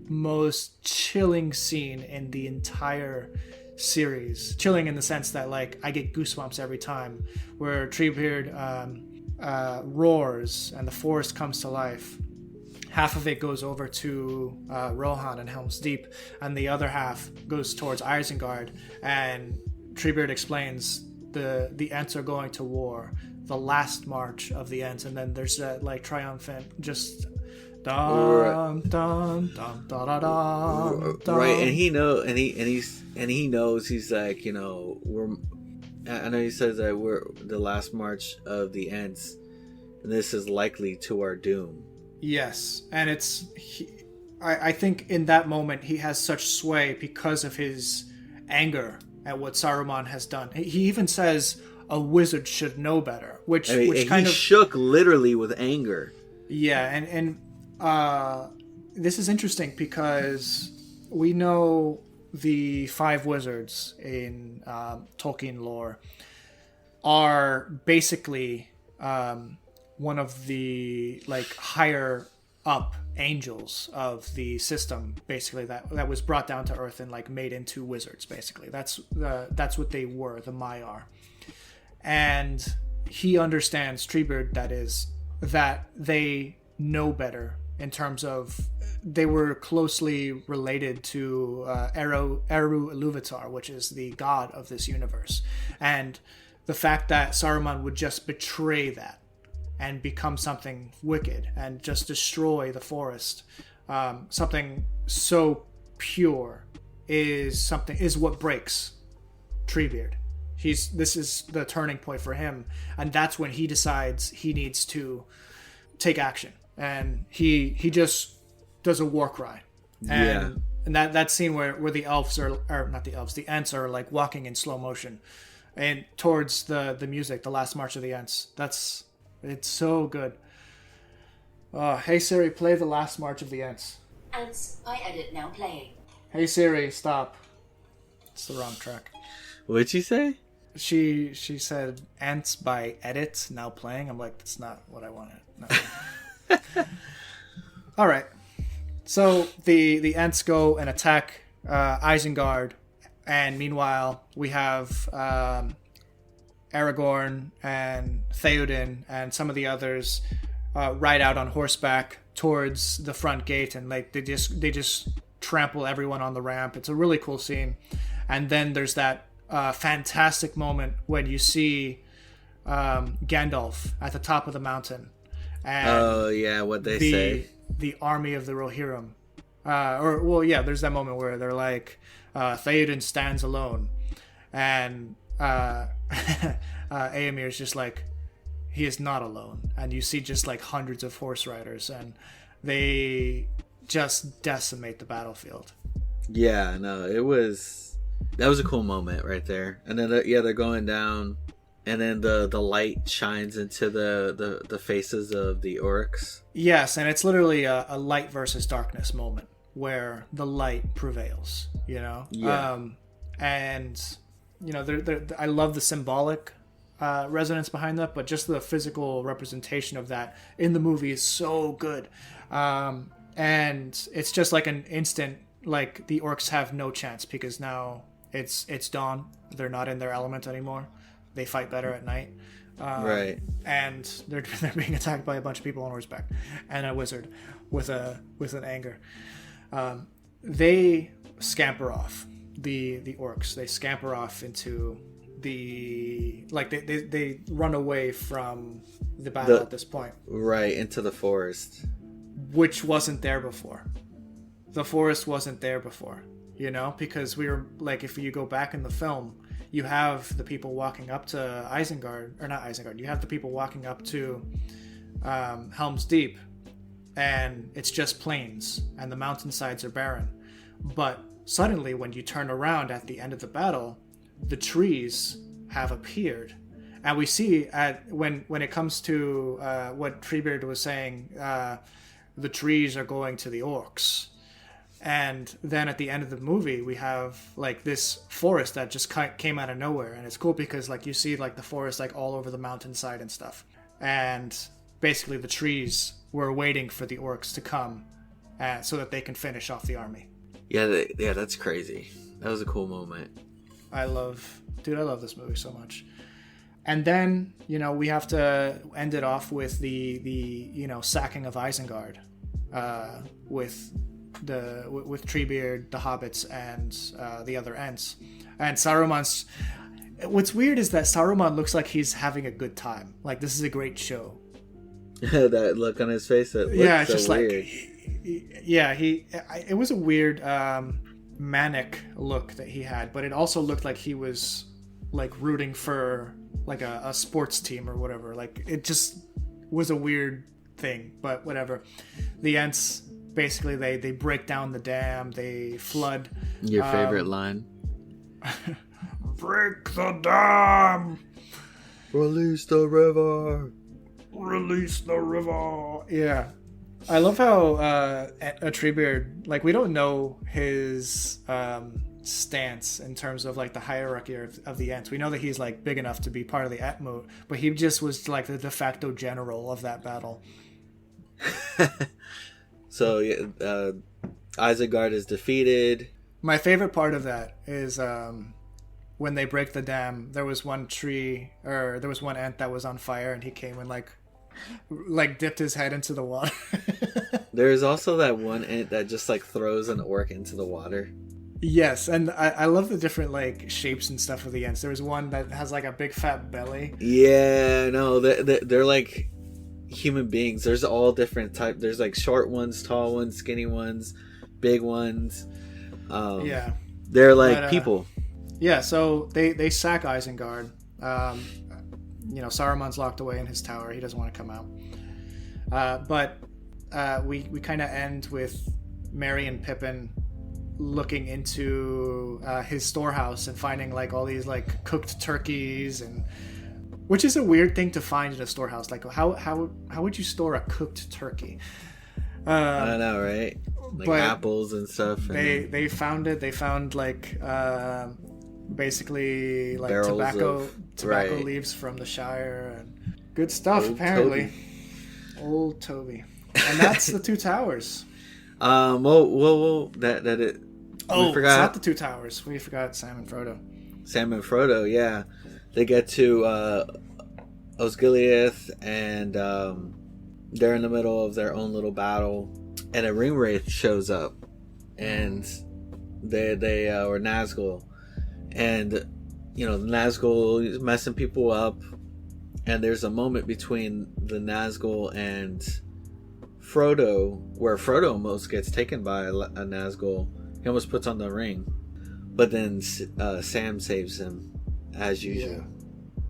most chilling scene in the entire series. Chilling in the sense that, like, I get goosebumps every time, where Treebeard roars and the forest comes to life. Half of it goes over to Rohan and Helm's Deep, and the other half goes towards Isengard. And Treebeard explains the Ents are going to war, the last march of the Ents, and then there's that like triumphant just dun dun dun dun dun dun. Right, and he knows he's like, I know he says that we're the last march of the Ents, and this is likely to our doom. Yes, and I think in that moment he has such sway because of his anger at what Saruman has done. He even says a wizard should know better, which kind of shook literally with anger. Yeah, and this is interesting because we know the five wizards in Tolkien lore are basically one of the like higher up angels of the system, basically that was brought down to Earth and like made into wizards. Basically, that's what they were, the Maiar. And he understands, Treebeard that is, that they know better in terms of they were closely related to Eru Iluvatar, which is the god of this universe. And the fact that Saruman would just betray that and become something wicked and just destroy the forest, something so pure, is what breaks Treebeard. This is the turning point for him, and that's when he decides he needs to take action, and he just does a war cry. And that scene where the elves are not the elves, the Ents are like walking in slow motion and towards the music, the last march of the Ents. It's so good. Hey Siri, play the last march of the Ents. Ents by Edit now playing. Hey Siri, stop. It's the wrong track. What'd you say? She said Ents by Edit now playing. I'm like, that's not what I wanted. No. All right. So the Ents go and attack Isengard, and meanwhile we have Aragorn and Theoden and some of the others ride out on horseback towards the front gate, and like they just trample everyone on the ramp. It's a really cool scene. And then there's that fantastic moment when you see Gandalf at the top of the mountain. And what they say. The army of the Rohirrim. There's that moment where they're like, Theoden stands alone. And Éomer's just like, he is not alone. And you see just like hundreds of horse riders, and they just decimate the battlefield. Yeah, no, that was a cool moment right there. And then they're going down, and then the light shines into the faces of the orcs. Yes, and it's literally a light versus darkness moment where the light prevails, you know? Yeah. And, you know, I love the symbolic resonance behind that, but just the physical representation of that in the movie is so good. And it's just like an instant, like the orcs have no chance because now it's dawn. They're not in their element anymore. They fight better at night. Right. And they're being attacked by a bunch of people on horseback and a wizard with an anger. They scamper off. The orcs. They scamper off into they run away from the battle at this point. Right, into the forest. Which wasn't there before. The forest wasn't there before, you know, because we were like, if you go back in the film, you have the people walking up to Isengard, or not Isengard, you have the people walking up to Helm's Deep, and it's just plains, and the mountainsides are barren. But suddenly, when you turn around at the end of the battle, the trees have appeared. And we see when it comes to what Treebeard was saying, the trees are going to the orcs. And then at the end of the movie, we have like this forest that just came out of nowhere. And it's cool because like you see like the forest like all over the mountainside and stuff. And basically the trees were waiting for the orcs to come so that they can finish off the army. Yeah, that's crazy. That was a cool moment. I love this movie so much. And then, you know, we have to end it off with the you know, sacking of Isengard, with Treebeard, the hobbits, and the other Ents. And Saruman's... What's weird is that Saruman looks like he's having a good time. Like, this is a great show. That look on his face, it looks so just weird. It was a weird manic look that he had, but it also looked like he was like rooting for like a sports team or whatever. Like, it just was a weird thing, but whatever. The Ents, basically, they break down the dam, they flood. Your favorite line? Break the dam! Release the river! Release the river! Yeah. I love how Treebeard, like, we don't know his stance in terms of like the hierarchy of the Ents. We know that he's like big enough to be part of the Entmoot, but he just was like the de facto general of that battle. So Isengard is defeated. My favorite part of that is when they break the dam. There was one Ent that was on fire, and he came and like dipped his head into the water. There's also that one Ent that just like throws an orc into the water. Yes, and I love the different like shapes and stuff of the Ents. There was one that has like a big fat belly. Yeah, no, they're like human beings. There's all different types. There's like short ones, tall ones, skinny ones, big ones. Yeah, they're like people. Yeah, so they sack Isengard. Saruman's locked away in his tower. He doesn't want to come out. But we kind of end with Merry and Pippin looking into his storehouse and finding like all these like cooked turkeys, and which is a weird thing to find in a storehouse. Like how would you store a cooked turkey? I don't know, right? Like apples and stuff. And they found it. They found like basically like tobacco leaves from the Shire and good stuff. Old apparently, Toby. Old Toby, and that's the Two Towers. Whoa, that it. Oh, it's not the Two Towers. We forgot Sam and Frodo. Sam and Frodo, yeah, they get to Osgiliath, and they're in the middle of their own little battle, and a ring wraith shows up, and they were Nazgul, and Nazgul is messing people up, and there's a moment between the Nazgul and Frodo where Frodo almost gets taken by a Nazgul. He almost puts on the ring, but then Sam saves him as usual.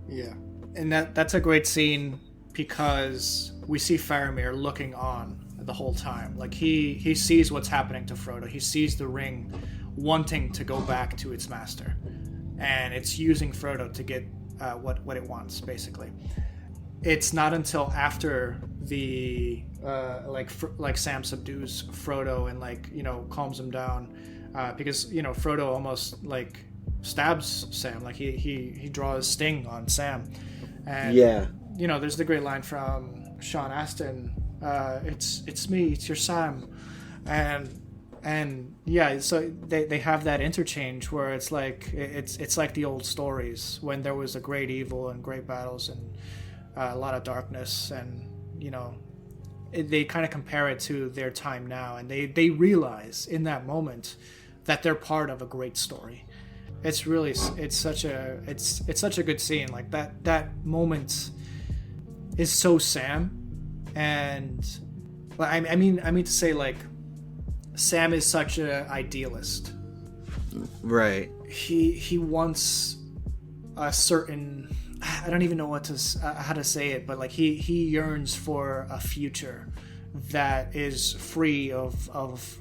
Yeah, and that's a great scene because we see Faramir looking on the whole time. Like he sees what's happening to Frodo. He sees the ring wanting to go back to its master, and it's using Frodo to get what it wants, basically. It's not until after the like Sam subdues Frodo and calms him down, because Frodo almost like stabs Sam, like he draws Sting on Sam, and there's the great line from Sean Astin, it's me, it's your Sam, and yeah, so they have that interchange where it's like the old stories when there was a great evil and great battles and a lot of darkness, and they kind of compare it to their time now, and they realize in that moment that they're part of a great story. It's such a good scene. Like that moment is so Sam, and I mean to say, like, Sam is such an idealist, right? He wants a certain, I don't even know how to say it, but like he yearns for a future that is free of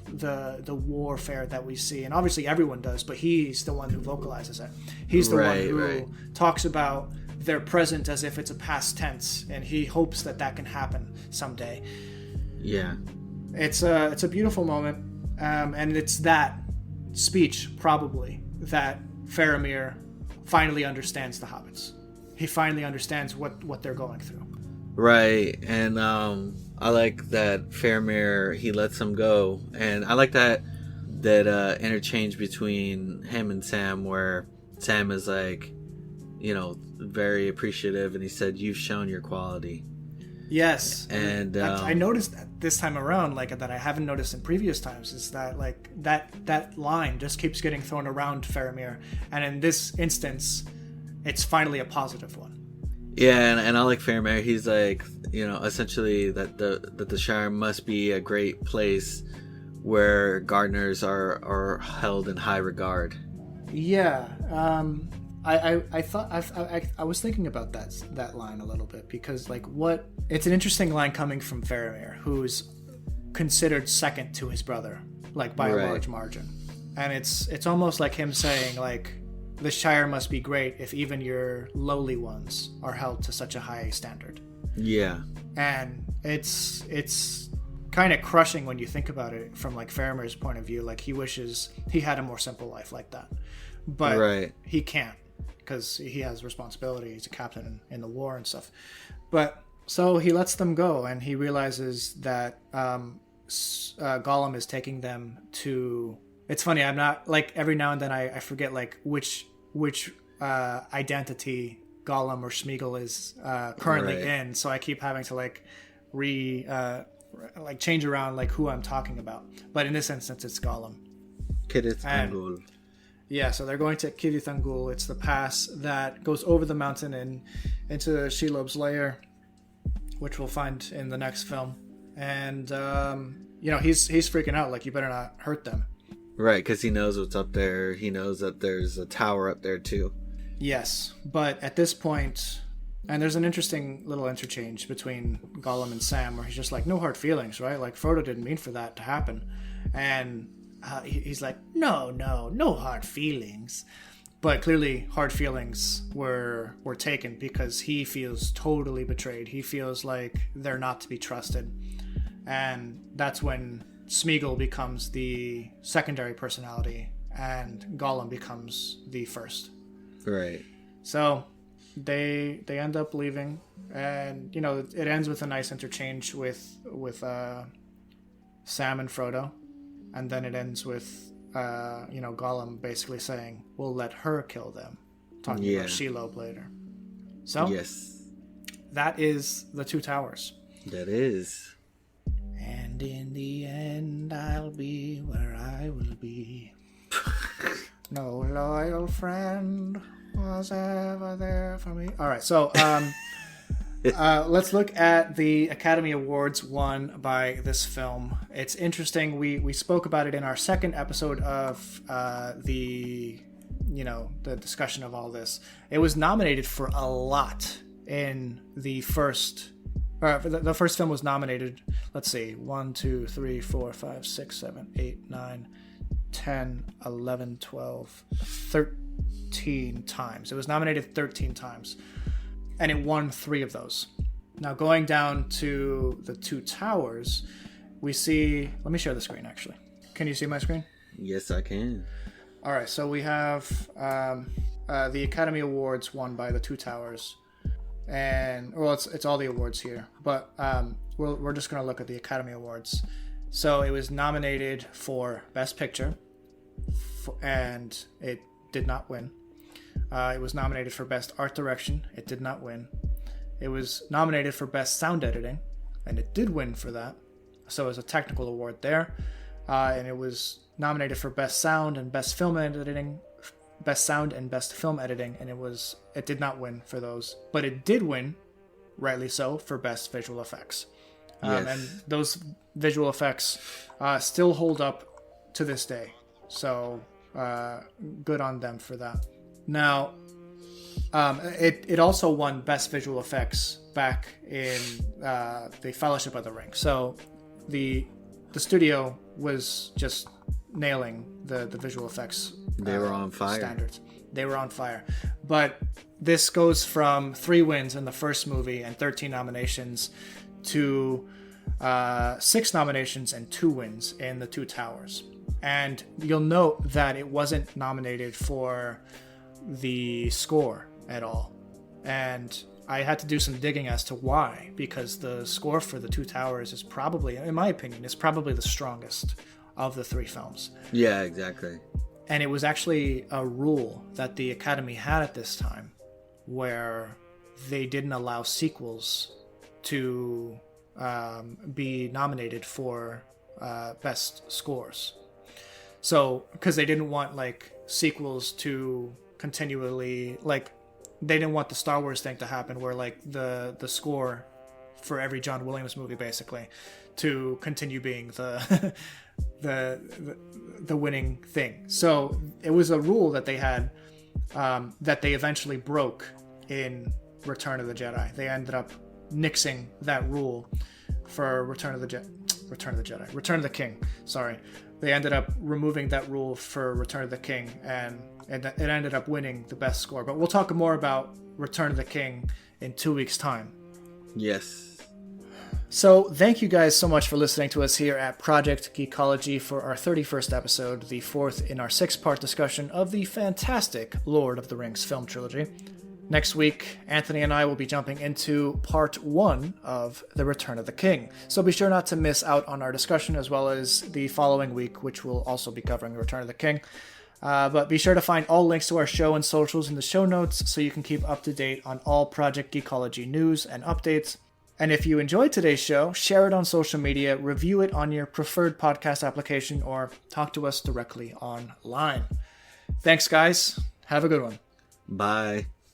the warfare that we see, and obviously everyone does, but he's the one who vocalizes it. He's the one who talks about their present as if it's a past tense, and he hopes that can happen someday. Yeah, it's a beautiful moment, and it's that speech probably that Faramir finally understands the hobbits. He finally understands what they're going through. Right, and I like that Faramir, he lets them go, and I like that interchange between him and Sam, where Sam is like, very appreciative, and he said, "You've shown your quality." Yes, and I noticed that this time around, like that I haven't noticed in previous times, is that like that line just keeps getting thrown around Faramir, and in this instance, it's finally a positive one. Yeah, and I like Faramir. He's like, essentially that the Shire must be a great place where gardeners are held in high regard. Yeah, I thought I was thinking about that line a little bit, because it's an interesting line coming from Faramir, who's considered second to his brother, like by a large margin, and it's almost like him saying like, the Shire must be great if even your lowly ones are held to such a high standard. Yeah. And it's kind kind of crushing when you think about it from like Faramir's point of view. Like he wishes he had a more simple life like that, but he can't because he has responsibility. He's a captain in the war and stuff. But so he lets them go, and he realizes that Gollum is taking them to. It's funny. I'm not like every now and then I forget like which identity Gollum or Smeagol is currently in. So I keep having to like change around like who I'm talking about. But in this instance, it's Gollum. Kirith Ungol. Yeah, so they're going to Kirith Ungol. It's the pass that goes over the mountain and into Shelob's lair, which we'll find in the next film. And he's freaking out. Like, you better not hurt them. Right, because he knows what's up there. He knows that there's a tower up there too. Yes, but at this point, and there's an interesting little interchange between Gollum and Sam where he's just like, no hard feelings, right? Like, Frodo didn't mean for that to happen. And he's like, no hard feelings. But clearly hard feelings were taken because he feels totally betrayed. He feels like they're not to be trusted. And that's when Smeagol becomes the secondary personality and Gollum becomes the first. Right. So they end up leaving, and it ends with a nice interchange with Sam and Frodo, and then it ends with Gollum basically saying, "We'll let her kill them," talking about Shelob later. So yes, that is the Two Towers. That is. And in the end, I'll be where I will be. No loyal friend was ever there for me. All right, so let's look at the Academy Awards won by this film. It's interesting. We spoke about it in our second episode of the discussion of all this. It was nominated for a lot in the first. The first film was nominated, let's see, 1, 2, 3, 4, 5, 6, 7, 8, 9, 10, 11, 12, 13 times. It was nominated 13 times, and it won 3 of those. Now, going down to the Two Towers, we see... Let me share the screen, actually. Can you see my screen? Yes, I can. All right, so we have the Academy Awards won by the Two Towers. And it's all the awards here, but we're just going to look at the Academy Awards. So it was nominated for Best Picture, and it did not win. It was nominated for Best Art Direction. It did not win. It was nominated for Best Sound Editing, and it did win for that. So it was a technical award there. And it was nominated for Best Sound and Best Film Editing. Best Sound and Best Film Editing, and it did not win for those, but it did win, rightly so, for Best Visual Effects. Yes. And those visual effects still hold up to this day, so good on them for that. Now, it also won Best Visual Effects back in the Fellowship of the Ring. So the studio was just nailing the visual effects. They were on fire. Standards. They were on fire. But this goes from 3 wins in the first movie and 13 nominations to 6 nominations and 2 wins in the Two Towers. And you'll note that it wasn't nominated for the score at all. And I had to do some digging as to why, because the score for the Two Towers is probably, in my opinion, is probably the strongest of the 3 films. Yeah, exactly. And it was actually a rule that the Academy had at this time where they didn't allow sequels to be nominated for best scores. So, because they didn't want like sequels to continually, like, they didn't want the Star Wars thing to happen where like the score for every John Williams movie basically to continue being the the winning thing. So it was a rule that they had that they eventually broke in Return of the Jedi. They ended up nixing that rule for Return of the King. Sorry. They ended up removing that rule for Return of the King, and it ended up winning the best score. But we'll talk more about Return of the King in 2 weeks' time. Yes. So thank you guys so much for listening to us here at Project Geekology for our 31st episode, the fourth in our 6-part discussion of the fantastic Lord of the Rings film trilogy. Next week, Anthony and I will be jumping into part 1 of The Return of the King. So be sure not to miss out on our discussion, as well as the following week, which will also be covering The Return of the King. But be sure to find all links to our show and socials in the show notes so you can keep up to date on all Project Geekology news and updates. And if you enjoyed today's show, share it on social media, review it on your preferred podcast application, or talk to us directly online. Thanks, guys. Have a good one. Bye.